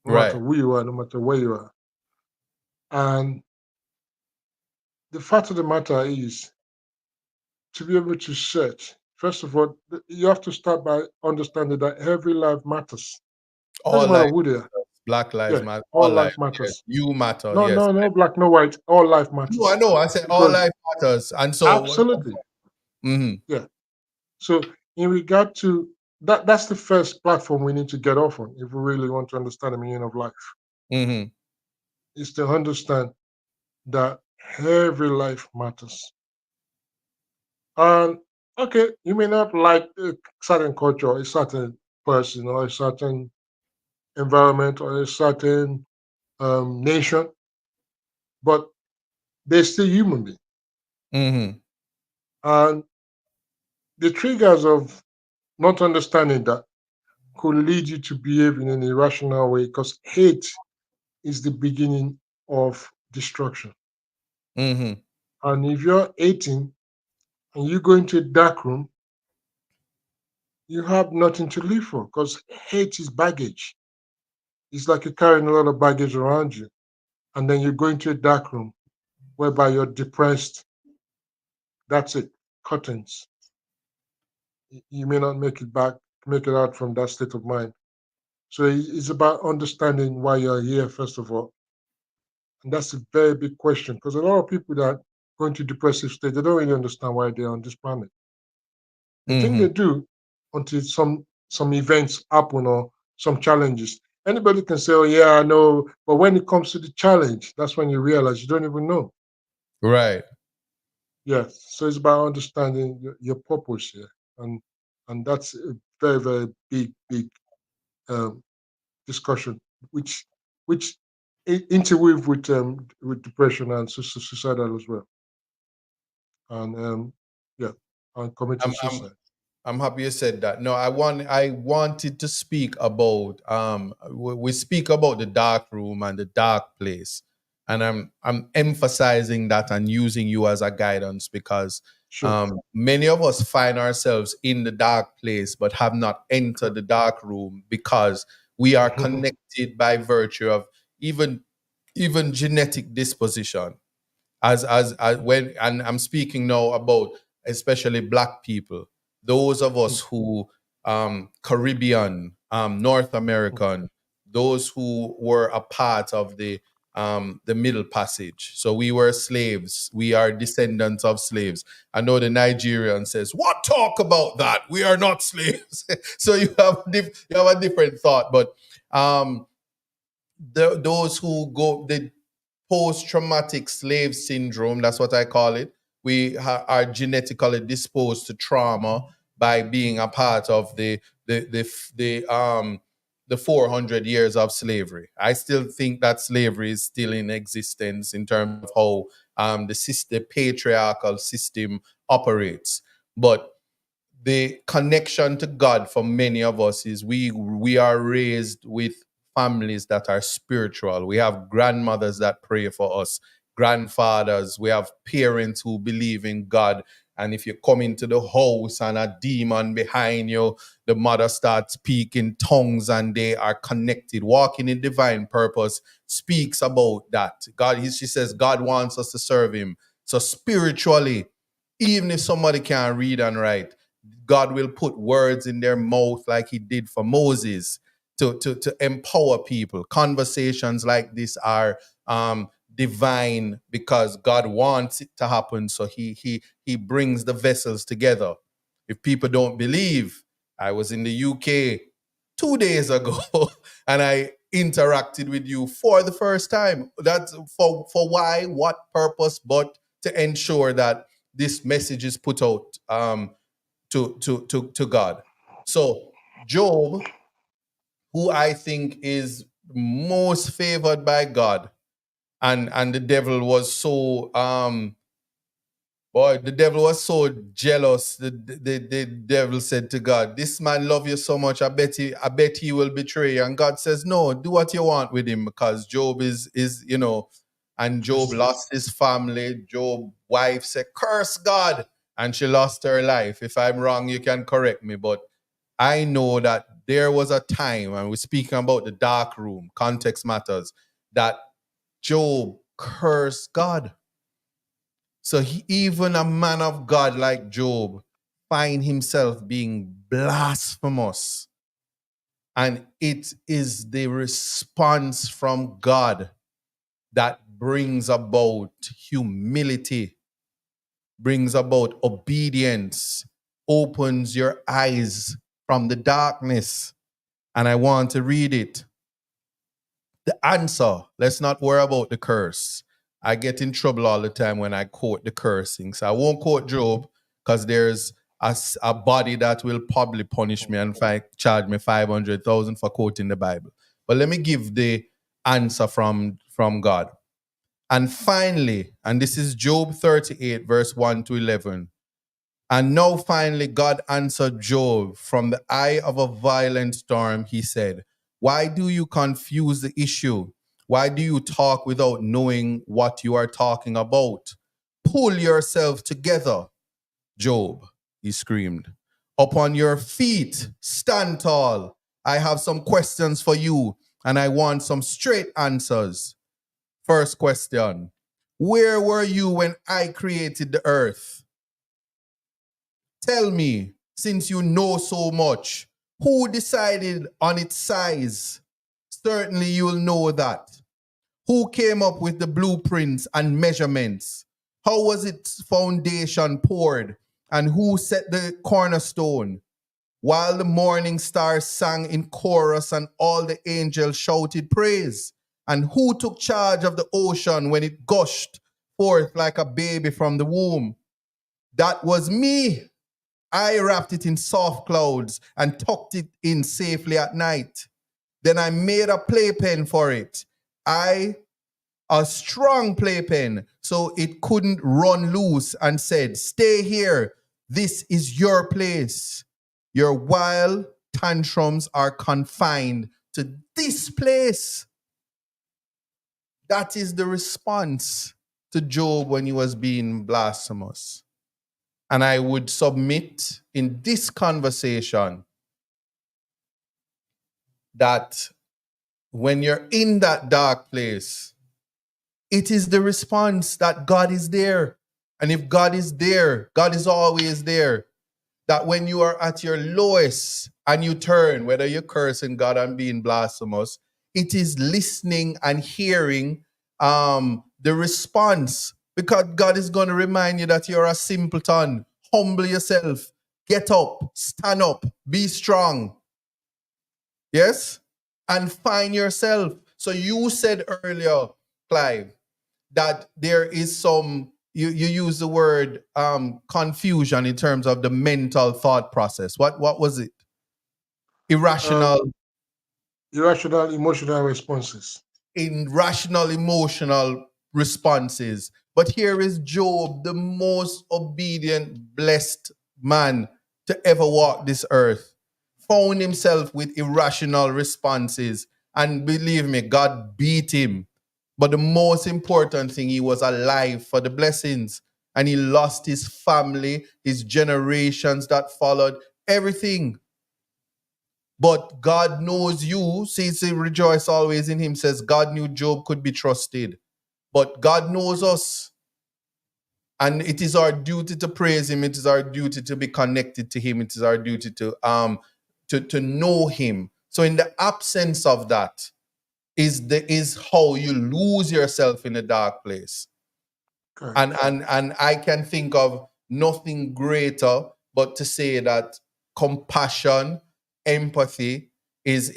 no matter Right. who you are, no matter where you are. And the fact of the matter is, to be able to search, first of all, you have to start by understanding that every life matters. All Doesn't matter life who they are. matters. Black lives Yeah, matter. all All life. life Yes. matters. You matter. No, Yes. no, no black, no white. All life No, I matters. know. I said all Because life matters. And so, absolutely, mhm, yeah. So in regard to that, that's the first platform we need to get off on if we really want to understand the meaning of life, mhm, is to understand that every life matters. And okay, you may not like a certain culture, a certain person, or a certain environment, or a certain nation, but they're still human beings. mhm, And the triggers of not understanding that could lead you to behave in an irrational way because hate is the beginning of destruction. mhm. And if you're 18 and you go into a dark room, you have nothing to live for because hate is baggage. It's like you're carrying a lot of baggage around you. And then you go into a dark room whereby you're depressed. That's it. Curtains. You may not make it back, make it out from that state of mind. So it's about understanding why you're here, first of all. And that's a very big question because a lot of people that go into depressive state, they don't really understand why they're on this planet. They think they Mhm. do until some events happen or some challenges. Anybody can say, "Oh yeah, I know," but when it comes to the challenge, that's when you realize you don't even know. Right. Yeah, so it's about understanding your purpose here, and that's a very very big um, discussion, which interweave with depression and suicidal as well, and yeah, and committing I'm, I'm, suicide. I'm happy you said that. No, I wanted to speak about we speak about the dark room and the dark place. And I'm emphasizing that and using you as a guidance because Sure, many of us find ourselves in the dark place but have not entered correct. the dark room because we are connected by virtue of even genetic disposition as when, and I'm speaking now about especially black people, those of us who Caribbean, North American, those who were a part of the Middle Passage. So we were slaves. We are descendants of slaves. I know the Nigerian says, "What talk about that? We are not slaves." So you have a different thought, but um, those who go the post-traumatic slave syndrome, that's what I call it. We are genetically disposed to trauma by being a part of the 400 years of slavery. I still think that slavery is still in existence in terms of how the patriarchal system operates. But the connection to God for many of us is we are raised with families that are spiritual. We have grandmothers that pray for us, grandfathers, we have parents who believe in God. And if you come into the house and a demon behind you, the mother starts speaking tongues and they are connected. Walking in divine purpose speaks about that. She says God wants us to serve him. So spiritually, even if somebody can't read and write, God will put words in their mouth like he did for Moses to empower people. Conversations like this are divine because God wants it to happen. So he brings the vessels together. If people don't believe, I was in the UK 2 days ago and I interacted with you for the first time. That's for why, what purpose, but to ensure that this message is put out to God. So Job, who I think is most favored by God, and the devil was so boy, the devil was so jealous. The devil said to God, "This man love you so much. I bet he will betray you." And God says, "No, do what you want with him," because Job is and Job Yes. lost his family. Job wife said, "Curse God," and she lost her life. If I'm wrong, you can correct me, but I know that there was a time, and we're speaking about the dark room. Context matters. That Job curse God. So even a man of God like Job find himself being blasphemous. And it is the response from God that brings about humility, brings about obedience, opens your eyes from the darkness. And I want to read it. The answer, let's not worry about the curse. I get in trouble all the time when I quote the cursing. So I won't quote Job because there's a body that will probably punish me and charge me 500,000 for quoting the Bible. But let me give the answer from God. And finally, and this is Job 38, verse 1 to 11. And now finally God answered Job from the eye of a violent storm. He said, why do you confuse the issue? Why do you talk without knowing what you are talking about? Pull yourself together, Job, he screamed. Upon your feet, stand tall. I have some questions for you, and I want some straight answers. First question, where were you when I created the earth? Tell me, since you know so much, who decided on its size? Certainly you'll know that. Who came up with the blueprints and measurements? How was its foundation poured? And who set the cornerstone? While the morning stars sang in chorus and all the angels shouted praise? And who took charge of the ocean when it gushed forth like a baby from the womb? That was me. I wrapped it in soft clouds and tucked it in safely at night. Then I made a playpen for it. A strong playpen, so it couldn't run loose, and said, stay here. This is your place. Your wild tantrums are confined to this place. That is the response to Job when he was being blasphemous. And I would submit in this conversation that when you're in that dark place, it is the response that God is there. And if God is there, God is always there. That when you are at your lowest and you turn, whether you're cursing God and being blasphemous, it is listening and hearing the response, because God is going to remind you that you're a simpleton. Humble yourself. Get up. Stand up. Be strong. Yes? And find yourself. So you said earlier, Clive, that there is some, you use the word confusion in terms of the mental thought process. What was it? Irrational Irrational emotional responses. Irrational emotional responses. But here is Job, the most obedient, blessed man to ever walk this earth, found himself with irrational responses. And believe me, God beat him. But the most important thing, he was alive for the blessings. And he lost his family, his generations that followed, everything. But God knows you. See, rejoice always in him, says God knew Job could be trusted. But God knows us. And it is our duty to praise him. It is our duty to be connected to him. It is our duty to know him. So in the absence of that is how you lose yourself in a dark place. Okay. And I can think of nothing greater but to say that compassion, empathy is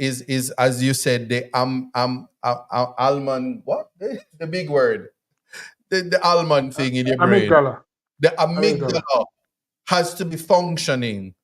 as you said, the almond, what the big word, the almond thing in your brain, Amygdala. the Amygdala. amygdala has to be functioning.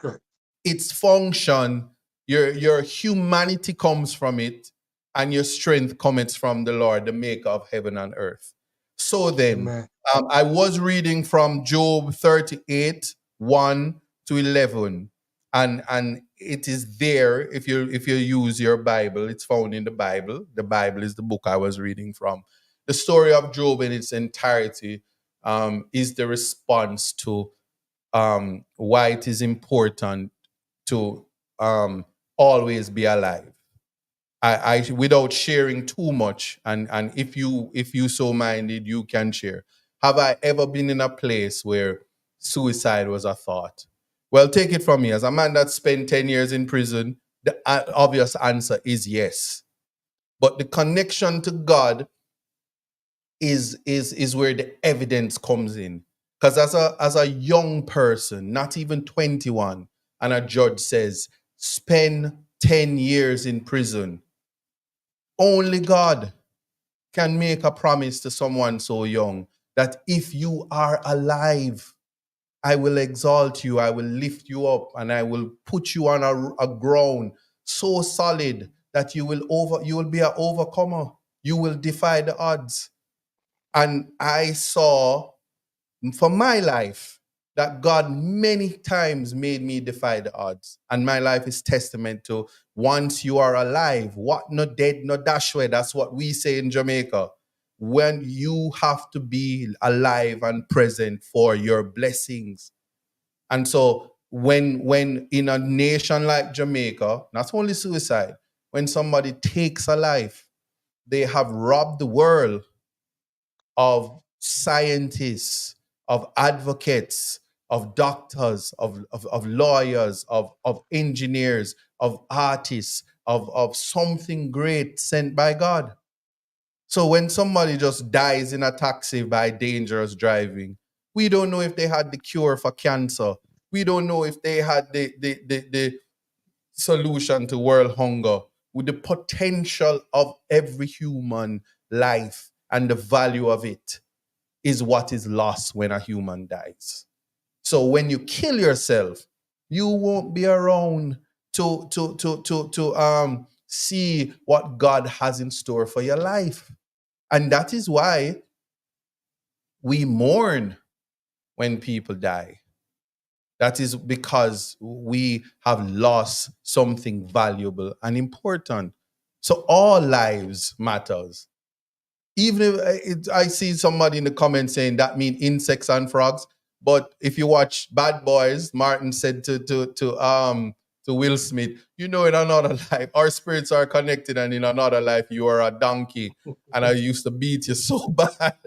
Okay. Its function, your humanity comes from it, and your strength comes from the Lord, the maker of heaven and earth. So then, Amen. I was reading from Job 38, 1 to 11. And it is there. If you use your Bible, it's found in the Bible. The Bible is the book I was reading from. The story of Job in its entirety is the response to why it is important to always be alive. I without sharing too much, and if you so minded, you can share. Have I ever been in a place where suicide was a thought? Well, take it from me, as a man that spent 10 years in prison. The obvious answer is yes. But the connection to God is where the evidence comes in. Because as a young person, not even 21, and a judge says, spend 10 years in prison, only God can make a promise to someone so young that if you are alive, I will exalt you, I will lift you up, and I will put you on a ground so solid that you will be an overcomer. You will defy the odds. And I saw for my life that God many times made me defy the odds. And my life is testament to once you are alive, what no dead, no dashway. That's what we say in Jamaica. When you have to be alive and present for your blessings. And so when in a nation like Jamaica, not only suicide, when somebody takes a life, they have robbed the world of scientists, of advocates, of doctors, of lawyers, of engineers, of artists, of something great sent by God. So when somebody just dies in a taxi by dangerous driving, we don't know if they had the cure for cancer. We don't know if they had the solution to world hunger, with the potential of every human life and the value of it is what is lost when a human dies. So when you kill yourself, you won't be around to see what God has in store for your life. And that is why we mourn when people die. That is because we have lost something valuable and important. So all lives matters. Even if I see somebody in the comments saying that mean insects and frogs, but if you watch Bad Boys, Martin said to Will Smith, you know, in another life, our spirits are connected, and in another life, you are a donkey, and I used to beat you so bad.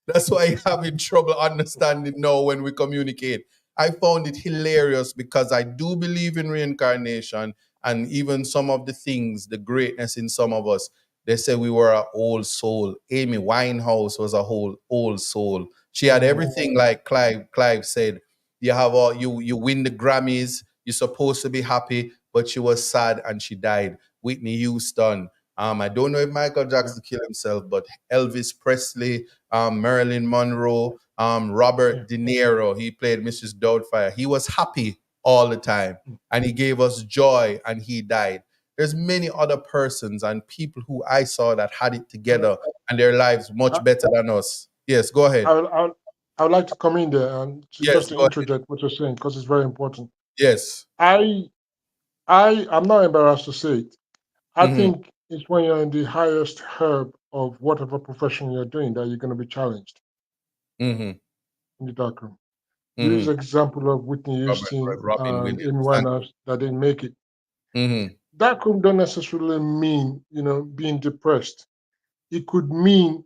That's why I'm having trouble understanding now when we communicate. I found it hilarious because I do believe in reincarnation and even some of the things, the greatness in some of us. They say we were an old soul. Amy Winehouse was a whole old soul. She had Mhm. everything like Clive said. You have all you win the Grammys. You're supposed to be happy, but she was sad and she died. Whitney Houston. I don't know if Michael Yeah, Jackson killed himself, but Elvis Presley, Marilyn Monroe, yeah. Robert De Niro. He played Mrs. Doubtfire. He was happy all the time, and he gave us joy, and he died. There's many other persons and people who I saw that had it And together and their lives I, much better than us. Yes, go ahead. I would like to come in there and Yes, just to go ahead. interject what you're saying because it's very important. Yes. I I'm not embarrassed to say it. I Mm-hmm. think it's when you're in the highest herb of whatever profession you're doing that you're going to be challenged Mm-hmm. in the dark room. You use Mm-hmm. example of Whitney Houston Robin and Amy Williams. Thank Winehouse that didn't make it. you. Mm-hmm. Dark room don't necessarily mean being depressed. It could mean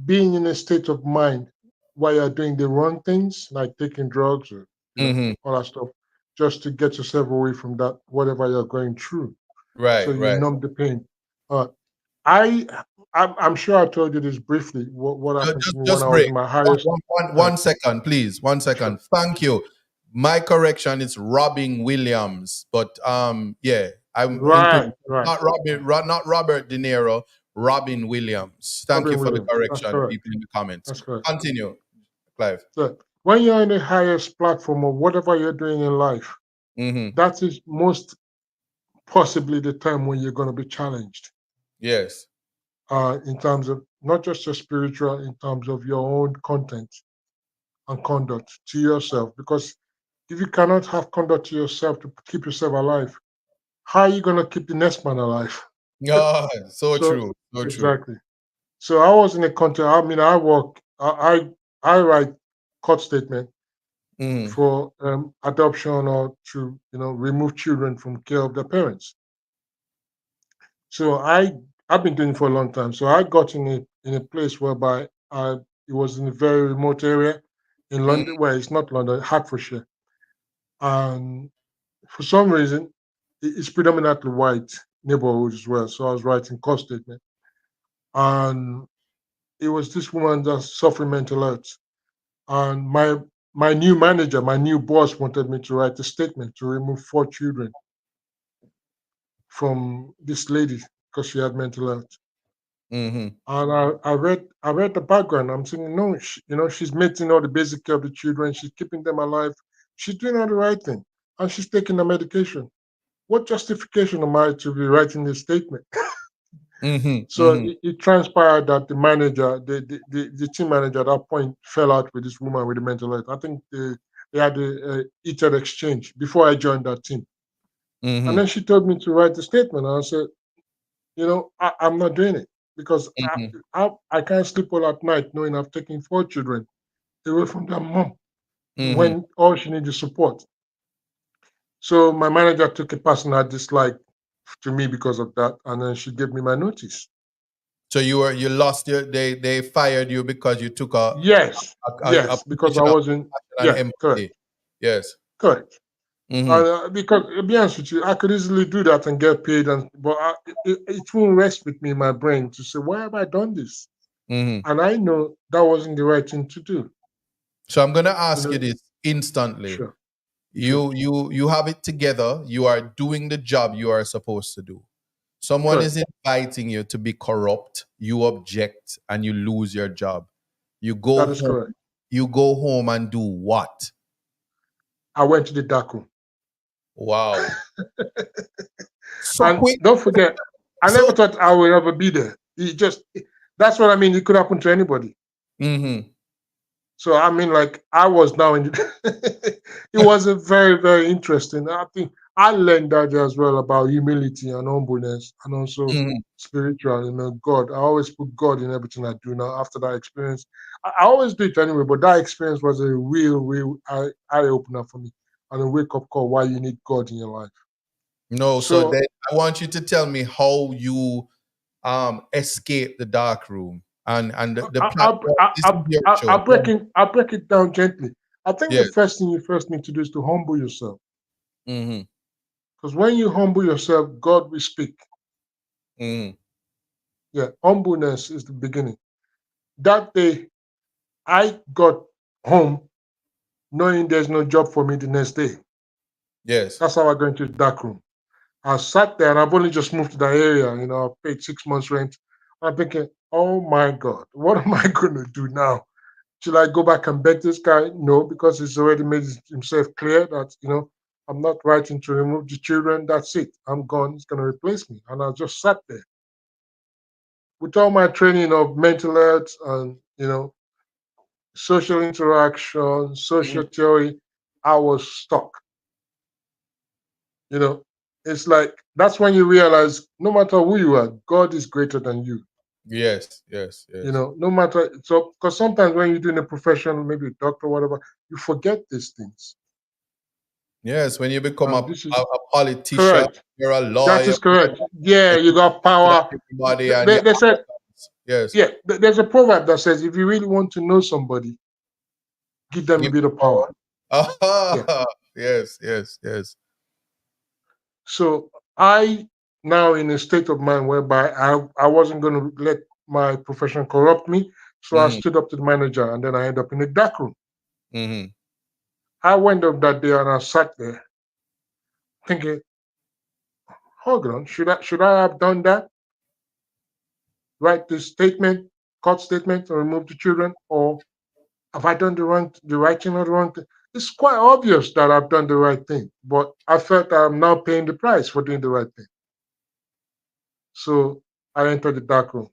being in a state of mind while you're doing the wrong things, like taking drugs or Mm-hmm. all that stuff, just to get yourself away from that whatever you're going through. So Right, you right. numb the pain. Uh, I I'm sure I told you this briefly. What happened to me when Just I was break. in my One, highest? one, one, Uh, 1 second, please. 1 second. sure. Thank you. My correction is Robin Williams, but yeah, I'm Right, including right. not Robert De Niro, Robin Williams. Thank you Robin for the Williams. That's correction, correct. people in the comments. That's correct. Continue, Clive. So when you're in the highest platform of whatever you're doing in life, Mm-hmm. that is most possibly the time when you're going to be challenged Yes. in terms of not just your spiritual, in terms of your own content and conduct to yourself. Because if you cannot have conduct to yourself to keep yourself alive, how are you going to keep the next man alive? Ah, so So true. So true. exactly. So I was in a context. I mean, I work. I write court statement Mm-hmm. for adoption or to remove children from care of their parents. So I've been doing it for a long time. So I got in a place whereby it was in a very remote area in Mm, London. Well, it's not London, Hertfordshire, and for some reason it's predominantly white neighborhood as well. So I was writing court statement, and it was this woman that's suffering mental health, and my new manager, my new boss wanted me to write a statement to remove 4 children from this lady because she had mental health. mm-hmm, And I read the background. I'm thinking, no, she's meeting all the basic care of the children. She's keeping them alive. She's doing all the right thing, and she's taking the medication. What justification am I to be writing this statement? mm-hmm, So mm-hmm, it transpired that the manager, the team manager at that point fell out with this woman with the mental health. I think they had a heated exchange before I joined that team. And mm-hmm, then she told me to write the statement. And I said, I'm not doing it because mm-hmm, I can't sleep all at night knowing I've taken 4 children away from their mom mm-hmm. when all she needs is support. So my manager took a personal dislike to me because of that, and then she gave me my notice. So you lost your they fired you because you took Yes, a yes, because I position of wasn't. compassion Yeah, and correct, empathy. Yes. correct. Mm-hmm. Because to be honest with you, I could easily do that and get paid, but it won't rest with me in my brain to say, why have I done this? Mm-hmm. And I know that wasn't the right thing to do. So I'm gonna You ask you know, this instantly. sure, sure, You have it together. You are doing the job you are supposed to do. Someone correct. is inviting you to be corrupt. You object and you lose your job. You go That is home. correct. You go home and do what? I went to the dark room. Wow. So And quick. don't forget, I never So. thought I would ever be there. That's what I mean. It could happen to anybody. Mm-hmm. So I mean, like I was now in. It was a very, very interesting. I think I learned that as well about humility and humbleness, and also Mm-hmm. spiritual. God. I always put God in everything I do. Now, after that experience, I always do it anyway. But that experience was a real eye opener for me, and a wake up call why you need God in your life. No, so So then I want you to tell me how you escape the dark room and the platform. This is your show. I'll break it down gently. I think the Yes. first thing you first need to do is to humble yourself. Mm-hmm. Because when you humble yourself, God will speak. Mm-hmm. Yeah, humbleness is the beginning. That day, I got home knowing there's no job for me the next day. Yes. That's how I got into the dark room. I sat there and I've only just moved to that area. I paid 6 months rent. I'm thinking, oh my God, what am I going to do now? Should I go back and beg this guy? No, because he's already made himself clear that, I'm not writing to remove the children. That's it. I'm gone. He's going to replace me. And I just sat there. With all my training of mental health and, social interaction, social theory, I was stuck. You know, it's like that's when you realize no matter who you are, God is greater than you. Yes. Yes. Yes. No matter so because sometimes when you're doing a profession, maybe a doctor, whatever, you forget these things. Yes. When you become And this is a politician, correct. you're a That lawyer, is correct. Yeah, you got and power. everybody, and They, you. they said, Yes. yeah, there's a proverb that says if you really want to know somebody, give them a Give bit of power. power. Yeah. Ah, yes. Yes. Yes. So I now in a state of mind whereby I wasn't going to let my profession corrupt me. So I Mm-hmm. stood up to the manager and then I ended up in the dark room. Mm-hmm. I went up that day and I sat there thinking, hold on, should I have done that? Write this statement, court statement, and remove the children, or have I done the right thing or the wrong thing? It's quite obvious that I've done the right thing, but I felt I'm now paying the price for doing the right thing. So I entered the dark room.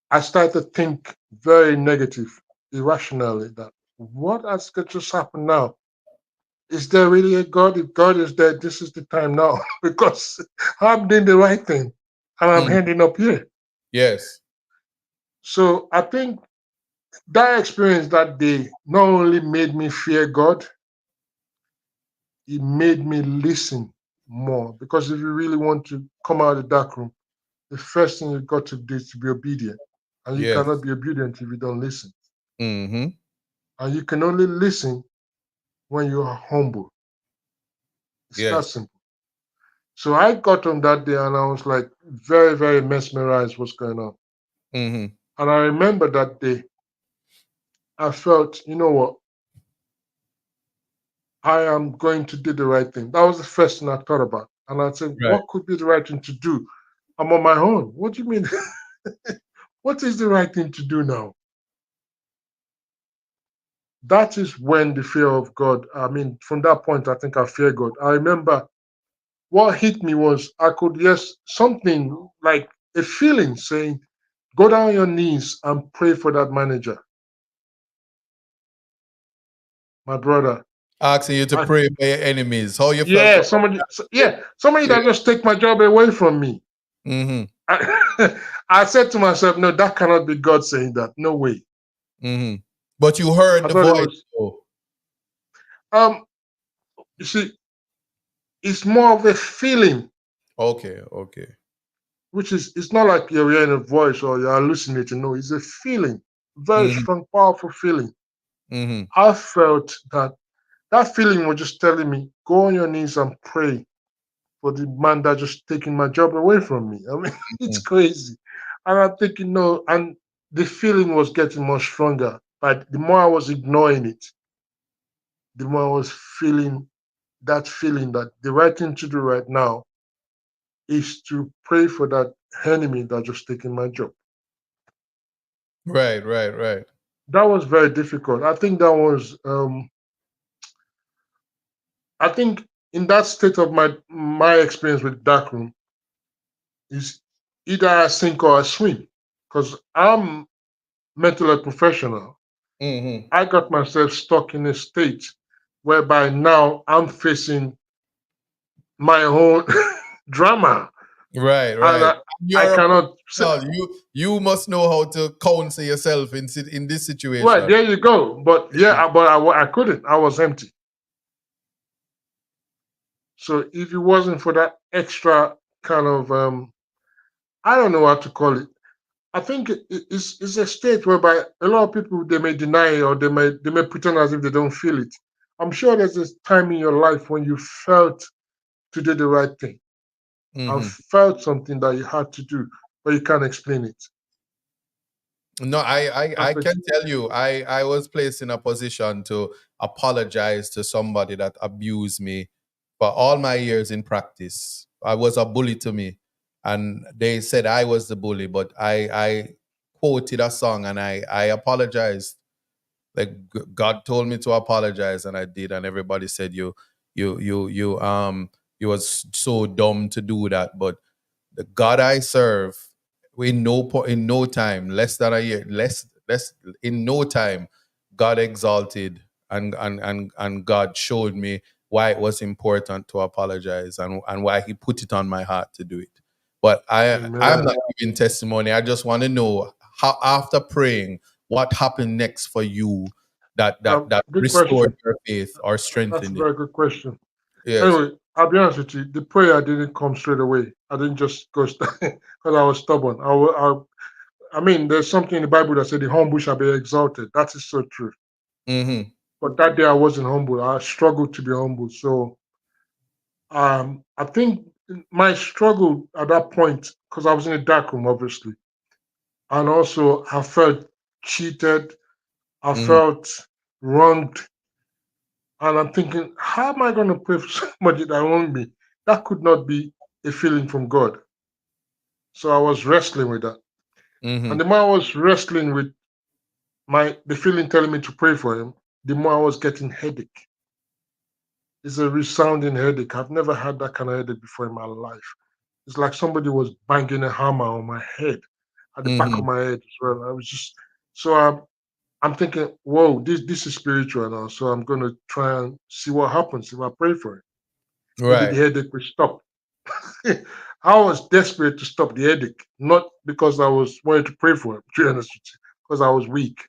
I started to think very negative, irrationally, that what has just happened now? Is there really a God? If God is there, this is the time now because I'm doing the right thing and I'm Mm-hmm. ending up here. Yes. So I think that experience that day not only made me fear God, it made me listen. more. Because if you really want to come out of the dark room, the first thing you got to do is to be obedient. And you cannot Yes. be obedient if you don't listen. Mm-hmm. And you can only listen when you are humble. It's that Yes. simple. So I got on that day and I was like very, very mesmerized what's going on. Mm-hmm. And I remember that day, I felt, you know what, I am going to do the right thing. That was the first thing I thought about. And I said, Right. what could be the right thing to do? I'm on my own. What do you mean? What is the right thing to do now? That is when the fear of God, I mean, from that point, I think I fear God. I remember what hit me was I could, yes, something like a feeling saying, go down on your knees and pray for that manager, my brother. Asking you to I, pray for your enemies. How you felt yeah, about somebody, that? yeah, somebody Yeah. that just take my job away from me. Mm-hmm. I said to myself, no, that cannot be God saying that. No way. Mm-hmm. But you heard I the thought it voice. was, Oh, um, you see, it's more of a feeling, okay, okay. which is, it's not like you're hearing a voice or you're hallucinating. No, it's a feeling, very Mm-hmm. strong, powerful feeling. Mm-hmm. I felt that that feeling was just telling me, go on your knees and pray for the man that just taking my job away from me. I mean, it's crazy. And I'm thinking, no, and the feeling was getting more stronger. But the more I was ignoring it, the more I was feeling that the right thing to do right now is to pray for that enemy that just taking my job. Right, right, right. That was very difficult. I think that was I think in that state of my experience with darkroom is either I sink or I swim. Because I'm mental health professional. Mm-hmm. I got myself stuck in a state whereby now I'm facing my own drama. Right, And right. I You're a cannot say, professional. You must know how to counsel yourself in this well, situation. there you go. But yeah, I couldn't. I was empty. So if it wasn't for that extra kind of I don't know what to call it. I think it's a state whereby a lot of people they may deny it or they may pretend as if they don't feel it. I'm sure there's a time in your life when you felt to do the right thing and Mm-hmm. felt something that you had to do, but you can't explain it. No, I That's can tell you, I was placed in a position to apologize to somebody that abused me for all my years in practice. I was a bully to me, and they said I was the bully, but I quoted a song and I apologized. Like God told me to apologize, and I did, and everybody said you was so dumb to do that, but the God I serve, in no time, less than a year, less in no time, God exalted and God showed me why it was important to apologize and why He put it on my heart to do it. But I'm Amen. not giving testimony. I just want to know how after praying, what happened next for you that Good restored question. your faith or That's a strengthened it. very good question. Yes. Anyway, I'll be honest with you. The prayer didn't come straight away. I didn't just go because I was stubborn. I mean, there's something in the Bible that said the humble shall be exalted. That is so true. Mm-hmm. But that day I wasn't humble. I struggled to be humble. So I think my struggle at that point, because I was in a dark room, obviously, and also I felt cheated, I Mm-hmm. felt wronged, and I'm thinking, how am I going to pray for somebody that wronged me? That could not be a feeling from God. So I was wrestling with that, and Mm-hmm. the more I was wrestling with the feeling telling me to pray for him, the more I was getting headache. It's a resounding headache. I've never had that kind of headache before in my life. It's like somebody was banging a hammer on my head, at the back of Mm-hmm. my head as well. I was just so I'm thinking, whoa, this is spiritual now. So I'm gonna try and see what happens if I pray for it. Maybe the Right. headache will stop. I was desperate to stop the headache, not because I was wanting to pray for it, to be honest with you, because I was weak.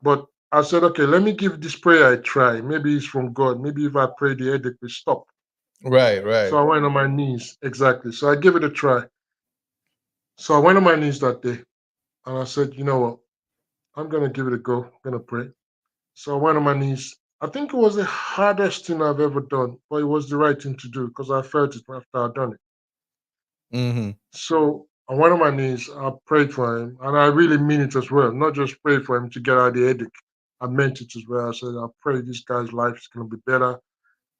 But I said, okay, let me give this prayer a try. Maybe it's from God. Maybe if I pray, the headache will stop. Right, So right. I went on my knees. Exactly. So I gave it a try. So I went on my knees that day and I said, you know what? I'm going to give it a go. I'm going to pray. So I went on my knees. I think it was the hardest thing I've ever done, but it was the right thing to do because I felt it after I'd done it. Mm-hmm. So I went on my knees. I prayed for him, and I really mean it as well. Not just prayed for him to get out of the headache. I meant it as well. I said, I pray this guy's life is going to be better.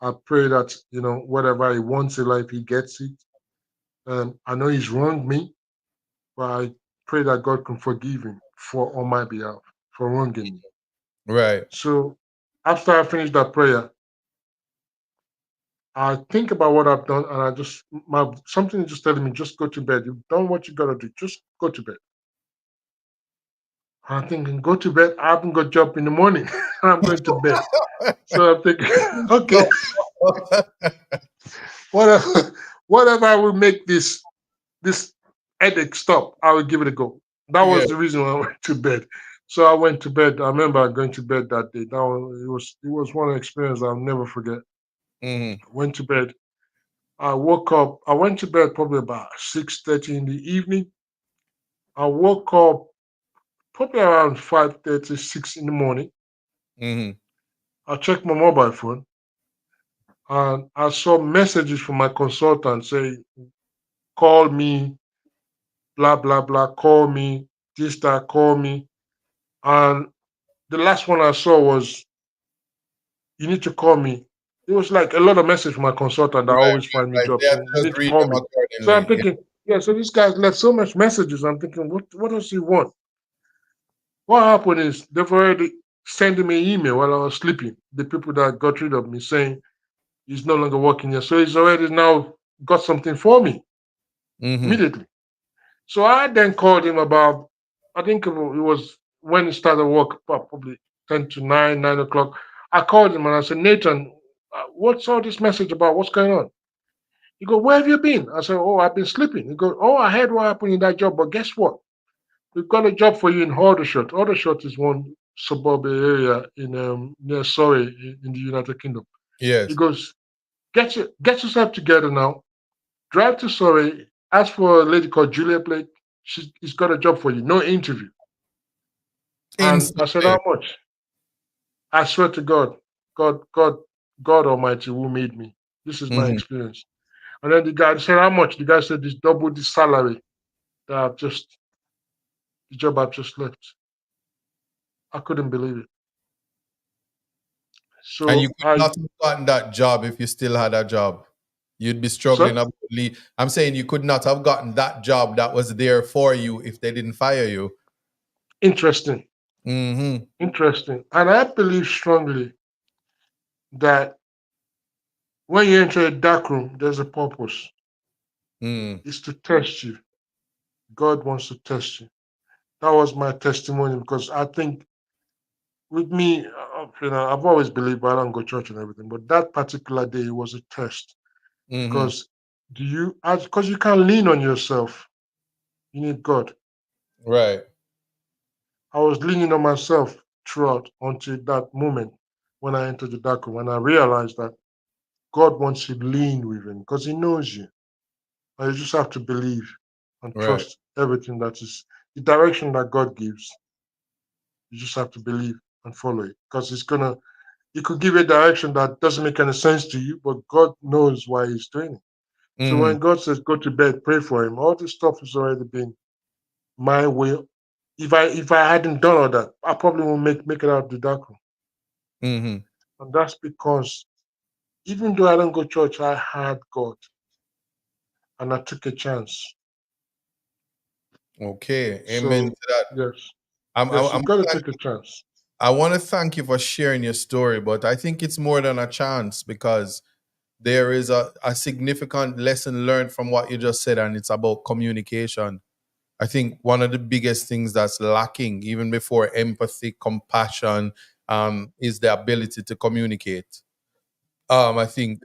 I pray that whatever he wants in life, he gets it. I know he's wronged me, but I pray that God can forgive him for on my behalf for wronging me. Right. So after I finished that prayer, I think about what I've done, and I just my something is just telling me just go to bed. You've done what you gotta do. Just go to bed. I'm thinking, go to bed. I haven't got job in the morning. I'm going to bed. So I'm thinking, okay, No. whatever, whatever I will make this headache stop, I will give it a go. That Yeah. was the reason why I went to bed. So I went to bed. I remember going to bed that day. It was one experience I'll never forget. Mm-hmm. Went to bed. I woke up. I went to bed probably about 6:30 in the evening. I woke up probably around 5:30, 6 in the morning. Mm-hmm. I checked my mobile phone and I saw messages from my consultant saying, call me, blah, blah, blah, call me, this, that, call me. And the last one I saw was, you need to call me. It was like a lot of messages from my consultant that Right, always find me right. jobs They have saying, to you need just to read call them me. So I'm accordingly. Yeah. thinking, yeah, so this guy's left so much messages. I'm thinking, what does he want? What happened is they've already sent me an email while I was sleeping. The people that got rid of me saying he's no longer working here. So he's already now got something for me Mm-hmm. immediately. So I then called him about, I think it was when he started work, probably 10 to 9, 9 o'clock. I called him and I said, Nathan, what's all this message about? What's going on? He go, where have you been? I said, oh, I've been sleeping. He goes, oh, I heard what happened in that job, but guess what? We've got a job for you in Aldershot. Aldershot is one suburb area in near Surrey in the United Kingdom. He Yes. goes, get yourself together now. Drive to Surrey. Ask for a lady called Julia Blake. She's got a job for you. No interview. And I said, Instantly. how much? I swear to God, God Almighty who made me. This is my Mm-hmm. experience. And then the guy said, how much? The guy said, this double the salary that the job I've just left. I couldn't believe it. And you So could not have gotten that job if you still had a job. You'd be struggling. sir, I'm saying you could not have gotten that job that was there for you if they didn't fire you. interesting, Mm-hmm. interesting. And I believe strongly that when you enter a dark room, there's a purpose. Mm. It's to test you. God wants to test you. That was my testimony because I think with me, I've always believed, but I don't go to church and everything. But that particular day was a test Mm-hmm. because because you can't lean on yourself. You need God. Right. I was leaning on myself throughout until that moment when I entered the dark room and I realized that God wants you to lean with Him because He knows you. And you just have to believe and Right. trust everything that is the direction that God gives. You just have to believe and follow it because He could give you a direction that doesn't make any sense to you, but God knows why He's doing it. So Mm-hmm. when God says go to bed, pray for Him, all this stuff has already been my will. If I hadn't done all that, I probably won't make it out of the dark room. Mm-hmm. And that's because even though I don't go to church, I had God and I took a chance. Okay. Amen to So that. yes, I'm, I'm, yes, you I'm got to thank- take a chance. I want to thank you for sharing your story, but I think it's more than a chance because there is a significant lesson learned from what you just said, and it's about communication. I think one of the biggest things that's lacking, even before empathy, compassion, is the ability to communicate. I think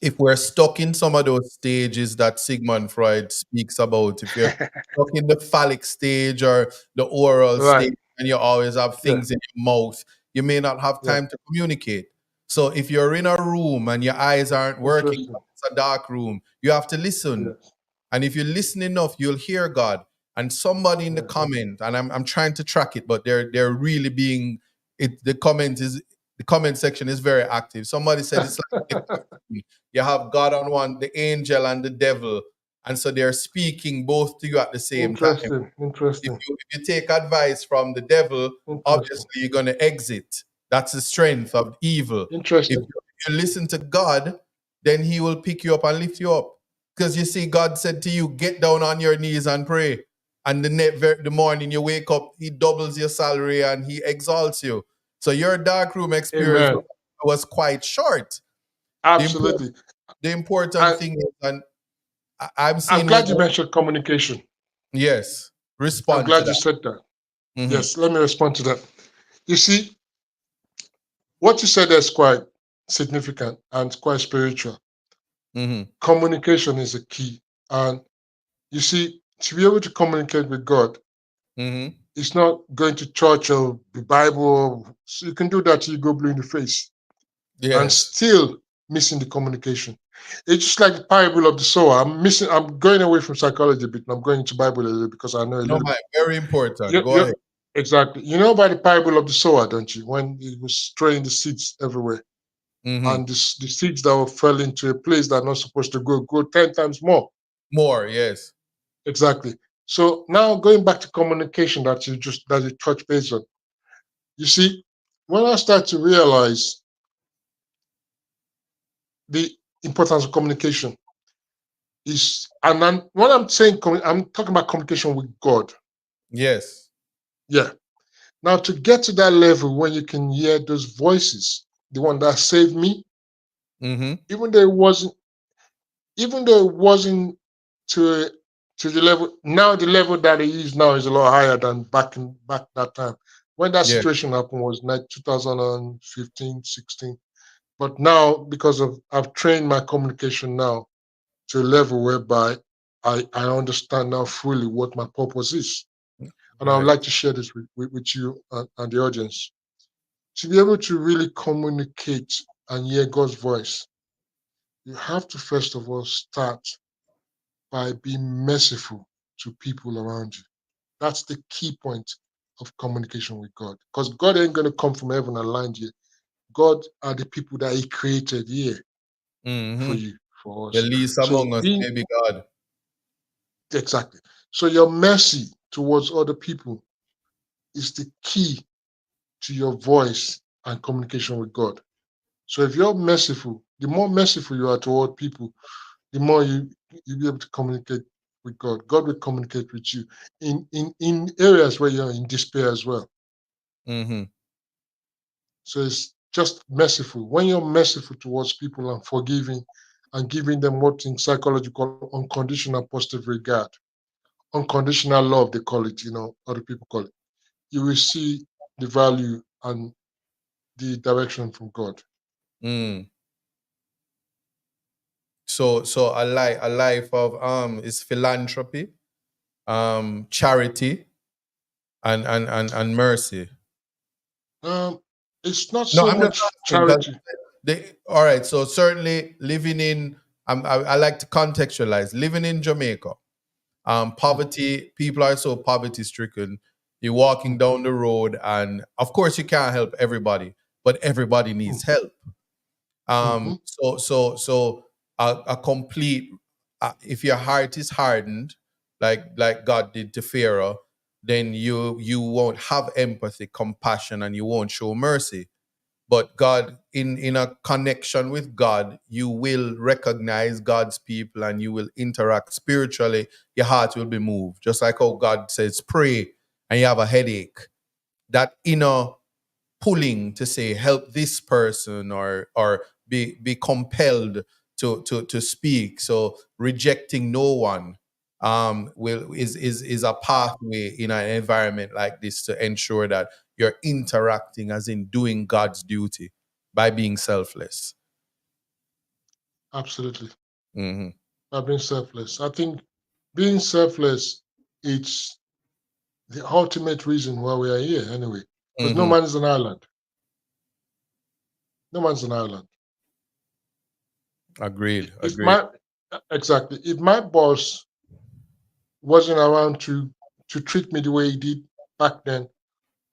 if we're stuck in some of those stages that Sigmund Freud speaks about, if you're stuck in the phallic stage or the oral Right. stage and you always have Yeah. things in your mouth, you may not have Yeah. time to communicate. So if you're in a room and your eyes aren't working, Interesting. it's a dark room, you have to listen. Yes. And if you listen enough, you'll hear God. And somebody in the Yes. comment, and I'm trying to track it, but they're really being it. The comment section is very active. Somebody said it's like you have God on one, the angel and the devil, and so they're speaking both to you at the same time. Interesting. Interesting. If you take advice from the devil, Interesting. obviously you're going to exit. That's the strength of evil. If Interesting. you listen to God, then He will pick you up and lift you up. Because you see, God said to you, get down on your knees and pray. And the morning you wake up, He doubles your salary and He exalts you. So your dark room experience Amen. was quite short. The, impor- Absolutely. the important I, thing is, and I'm I'm seeing where, glad you mentioned communication. yes, I'm respond to glad you that. said that. Hmm. Yes, let me respond to that. You see, what you said is quite significant and quite spiritual. Hmm. Communication is a key. And you see, to be able to communicate with God, Hmm. it's not going to church or the Bible. So you can do that till you go blue in the face and Yes. still missing the communication. It's just like the parable of the sower. I'm going away from psychology a bit, and I'm going into Bible a little because I know a No, little my bit. very important. Go You ahead. exactly. You know about the parable of the sower, don't you? When he was throwing the seeds everywhere, Hmm. and the seeds that were fell into a place that are not supposed to grow 10 times more. More, yes. Exactly. So now going back to communication that you touch base on. You see, when I start to realize the importance of communication is, and when I'm saying I'm talking about communication with God. Yes. Yeah. Now to get to that level when you can hear those voices, the one that saved me, Hmm. even though it wasn't, even though it wasn't to to the level now, the level that it is now is a lot higher than back that time. When that Yes. situation happened was like 2015, 16. But now, because of I've trained my communication now to a level whereby I understand now fully what my purpose is. And I would Right. like to share this with you and the audience. To be able to really communicate and hear God's voice, you have to first of all start by being merciful to people around you. That's the key point of communication with God. Because God ain't going to come from heaven and land you. God are the people that He created here for Hmm. you, for The us. least So among us being may be God. exactly. So your mercy towards other people is the key to your voice and communication with God. So if you're merciful, the more merciful you are toward people, the more you be able to communicate with God. God will communicate with you in areas where you're in despair as well. Hmm. So it's just merciful. When you're merciful towards people and forgiving and giving them what in psychology call unconditional positive regard, unconditional love, they call it, other people call it, you will see the value and the direction from God. Mm. So a life of is philanthropy, charity, and mercy. Um, it's not No, so I'm just much asking because charity. all right. So certainly living in, I like to contextualize living in Jamaica. Mm, Poverty, people are so poverty stricken. You're walking mm, down the road, and of course you can't help everybody, but everybody mm, needs help. mhm. So a complete, if your heart is hardened, like God did to Pharaoh, then you won't have empathy, compassion, and you won't show mercy. But God, in a connection with God, you will recognize God's people and you will interact spiritually. Your heart will be moved, just like how God says, "Pray," and you have a headache. That inner pulling to say help this person, or be compelled to speak, so rejecting no one will is a pathway in an environment like this to ensure that you're interacting, as in doing God's duty by being selfless. Absolutely. Hmm. By being selfless. I think being selfless, it's the ultimate reason why we are here anyway. Because no Hmm. man is an island. No man's an island. Agreed. If Agreed. my exactly, if my boss wasn't around to treat me the way he did back then,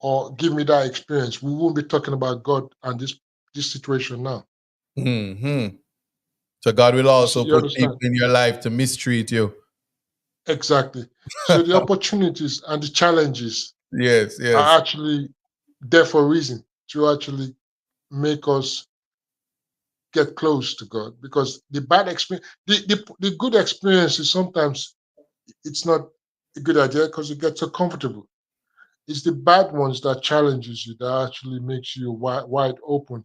or give me that experience, we won't be talking about God and this situation now. Hmm. So God will also You put people understand? in your life to mistreat you. Exactly. So the opportunities and the challenges Yes, are yes. actually there for a reason, to actually make us get close to God. Because the bad experience, the good experiences, sometimes it's not a good idea because you get so comfortable. It's the bad ones that challenges you, that actually makes you wide open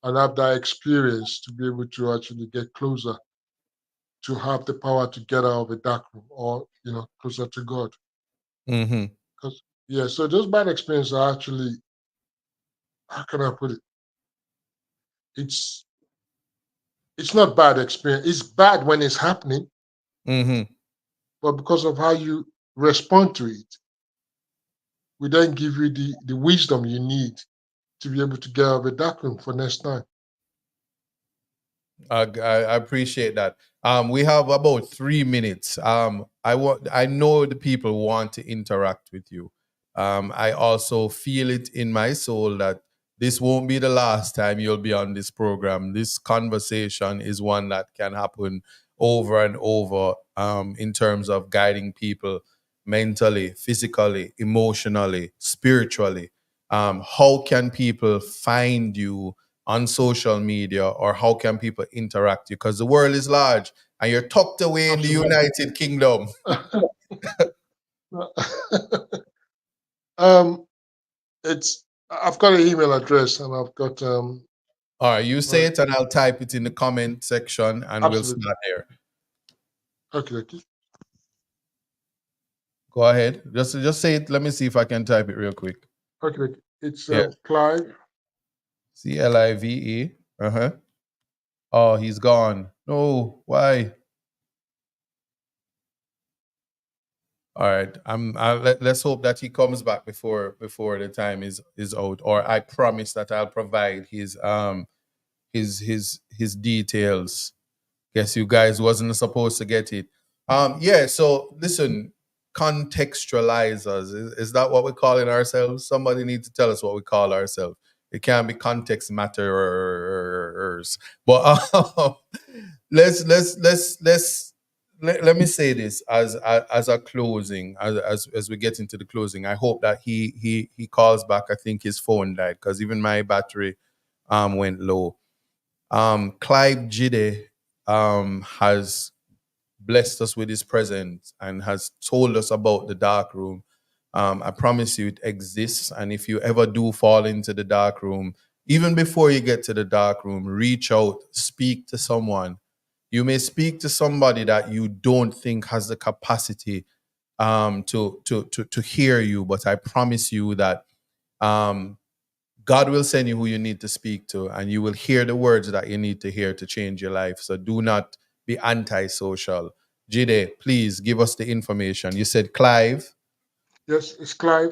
and have that experience to be able to actually get closer, to have the power to get out of a dark room, or closer to God. Hmm. Because yeah, so those bad experiences are actually, how can I put it? It's it's not bad experience. It's bad when it's happening, Hmm. but because of how you respond to it, we then give you the wisdom you need to be able to get out of a dark room for next time. I appreciate that. We have about 3 minutes. I know the people want to interact with you. I also feel it in my soul that this won't be the last time you'll be on this program. This conversation is one that can happen over and over, in terms of guiding people mentally, physically, emotionally, spiritually. How can people find you on social media, or how can people interact you? Because the world is large and you're tucked away in the Absolutely. United Kingdom. um, it's I've got an email address, and I've got All right, you say my it and I'll type it in the comment section and we'll absolutely. start there. Okay, okay, Go ahead. Just say it. Let me see if I can type it real quick. okay, okay. It's Yeah. Clive. Clive. Uh-huh. Oh, he's gone. No, why? All right. Let's hope that he comes back before the time is out. Or I promise that I'll provide his details. Guess you guys wasn't supposed to get it. Yeah, so listen, contextualizers. Is that what we're calling ourselves? Somebody needs to tell us what we call ourselves. It can't be context matterers. But let me say this as a closing, as we get into the closing. I hope that he calls back. I think his phone died because even my battery went low. Clive Jide has blessed us with his presence and has told us about the dark room. I promise you it exists. And if you ever do fall into the dark room, even before you get to the dark room, reach out, speak to someone. You may speak to somebody that you don't think has the capacity to hear you, but I promise you that um, God will send you who you need to speak to, and you will hear the words that you need to hear to change your life. So do not be antisocial. Jide, please give us the information. You said Clive. Yes, it's Clive,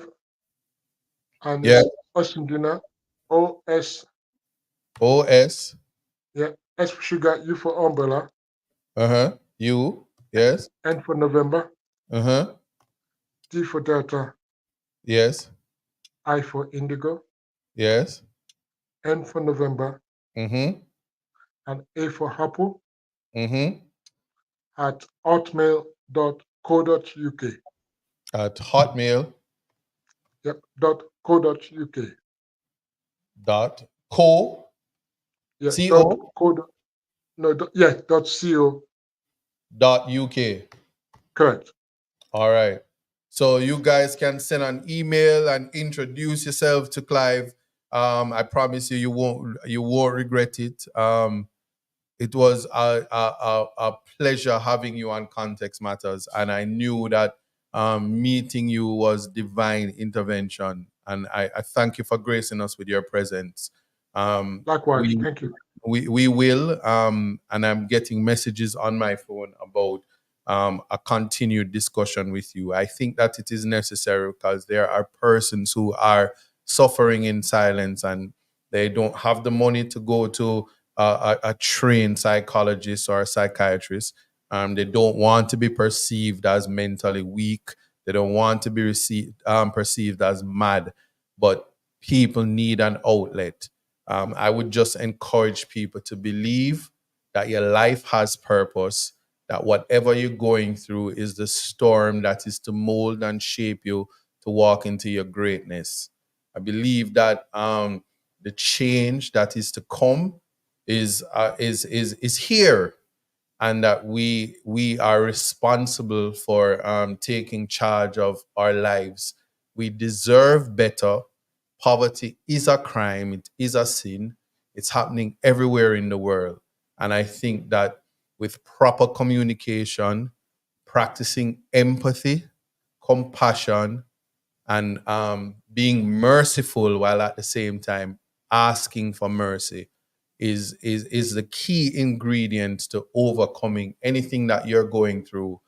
and Yeah. it's Osinduna. OS. OS. Yeah. S for sugar, U for umbrella, Uh-huh. You. Yes. N for November, Uh-huh. D for Delta, Yes. I for Indigo, Yes. N for November, Mm-hmm. and A for Apple Mm-hmm. at hotmail.co.uk. At hotmail Yep. .co.uk. dot co Yeah. co No. Yeah. .co. dot uk. Correct. All right. So you guys can send an email and introduce yourself to Clive. I promise you, you won't regret it. It was a pleasure having you on Context Matters, and I knew that meeting you was divine intervention. And I thank you for gracing us with your presence. Um, Likewise. we Thank you. we will, and I'm getting messages on my phone about a continued discussion with you. I think that it is necessary because there are persons who are suffering in silence, and They don't have the money to go to a trained psychologist or a psychiatrist. They don't want to be perceived as mentally weak. They don't want to be perceived as mad. But people need an outlet. I would just encourage people to believe that your life has purpose, that whatever you're going through is the storm that is to mold and shape you to walk into your greatness. I believe that the change that is to come is here, and that we are responsible for taking charge of our lives. We deserve better. Poverty is a crime. It is a sin. It's happening everywhere in the world. And I think that with proper communication, practicing empathy, compassion, and being merciful while at the same time asking for mercy is the key ingredient to overcoming anything that you're going through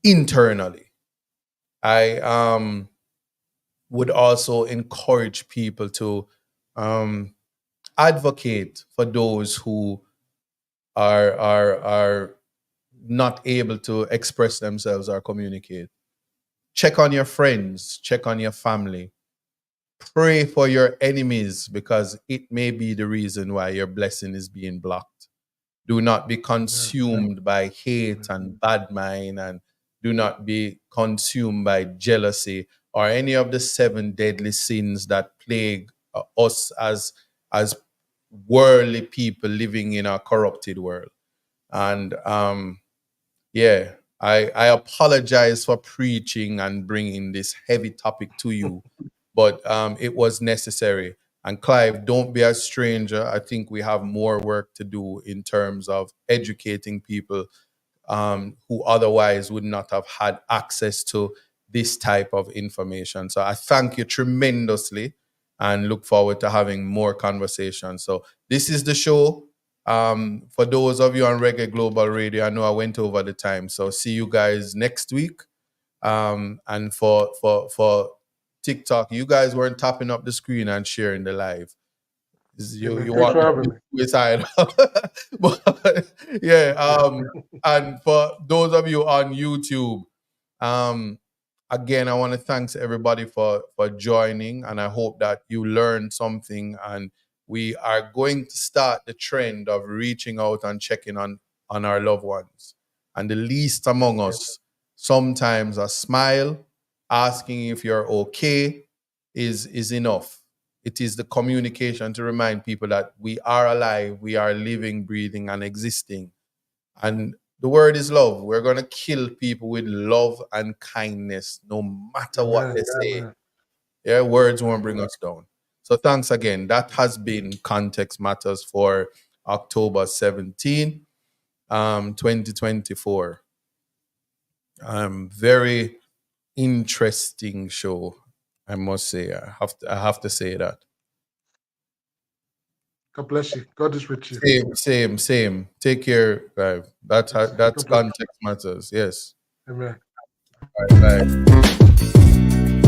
internally. I would also encourage people to advocate for those who are not able to express themselves or communicate. Check on your friends, check on your family. Pray for your enemies, because it may be the reason why your blessing is being blocked. Do not be consumed by hate and bad mind, and do not be consumed by jealousy or any of the 7 deadly sins that plague us as worldly people living in a corrupted world. And yeah, I apologize for preaching and bringing this heavy topic to you, but it was necessary. And Clive, don't be a stranger. I think we have more work to do in terms of educating people who otherwise would not have had access to this type of information. So I thank you tremendously and look forward to having more conversations. So this is the show. For those of you on Reggae Global Radio, I know I went over the time. So see you guys next week. And for TikTok, you guys weren't tapping up the screen and sharing the live. You want to decide. But yeah, and for those of you on YouTube, again, I want to thank everybody for joining, and I hope that you learned something. And we are going to start the trend of reaching out and checking on our loved ones. And the least among us, sometimes a smile, asking if you're okay is enough. It is the communication to remind people that we are alive, we are living, breathing, and existing. And the word is love. We're going to kill people with love and kindness, no matter what they say. Yeah, words won't bring us down. So thanks again. That has been Context Matters for October 17, 2024. Very interesting show, I must say. I have to say that. God bless you. God is with you. Same. Take care, guys. That's Context Matters. Yes. Amen. Bye.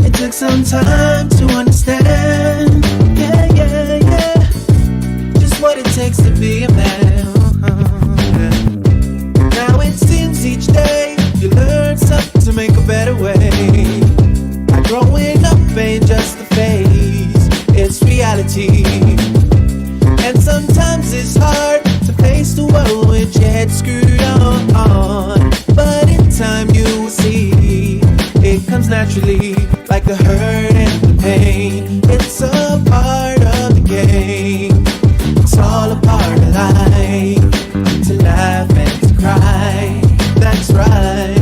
It took some time to understand. Yeah. Just what it takes to be a man. Now it seems each day you learn something to make a better way. Growing up ain't just a phase, it's reality. And sometimes it's hard to face the world with your head screwed on. But in time you will see, it comes naturally, like the hurt and the pain. It's a part of the game. It's all a part of life, to laugh and to cry. That's right,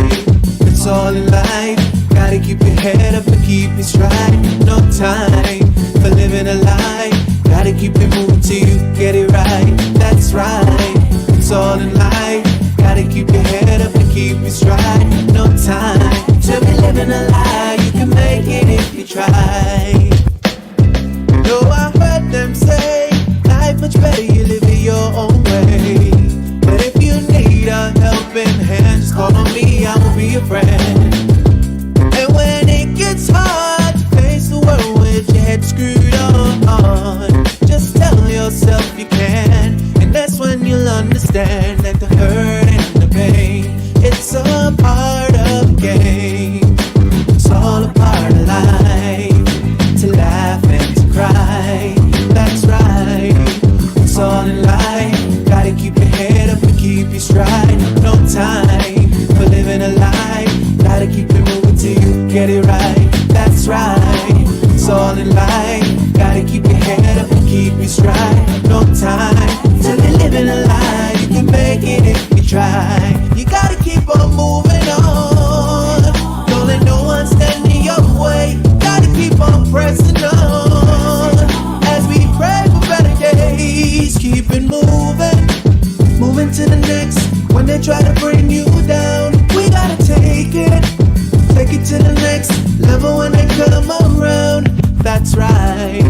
it's all in life. Gotta keep your head up and keep it straight. No time for living a lie. Gotta keep it moving till you get it right. That's right, it's all in life. Gotta keep your head up and keep it straight. No time to be living a lie. You can make it if you try. No, I heard them say life much better, you live it your own way. But if you need a helping hand, just call on me, I will be your friend. And when it gets hard to face the world with your head screwed on, understand that the hurt and the pain, it's a part of the game. It's all a part of life, to laugh and to cry. That's right, it's all in life. Gotta keep your head up and keep your stride. No time for living a lie. Gotta keep it moving till you get it right. That's right, it's all in life. Gotta keep your head up and keep your stride. No time till you're living a lie. You can make it if you try. You gotta keep on moving on. Don't let no one stand in your way. Gotta keep on pressing on. As we pray for better days, keep it moving. Moving to the next. When they try to bring you down, we gotta take it. Take it to the next level when they come around. That's right,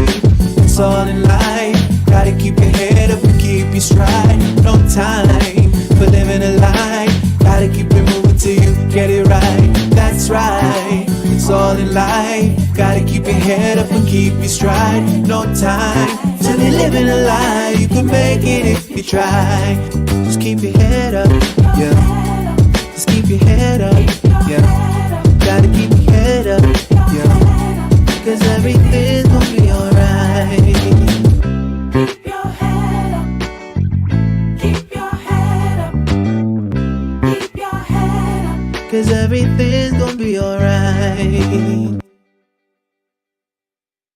it's all in life. Gotta keep your head up and keep your stride. No time for living a lie. Gotta keep it moving till you get it right. That's right, it's all in life. Gotta keep your head up and keep your stride. No time till you're living a lie. You can make it if you try. Just keep your head up, yeah. Just keep your head up, yeah. Gotta keep your head up, yeah. 'Cause everything's gonna be alright. Keep your head up. Keep your head up. Keep your head up. 'Cause everything's gonna be alright.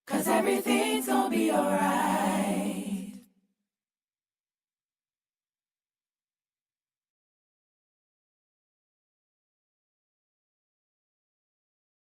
'Cause everything's gonna be alright.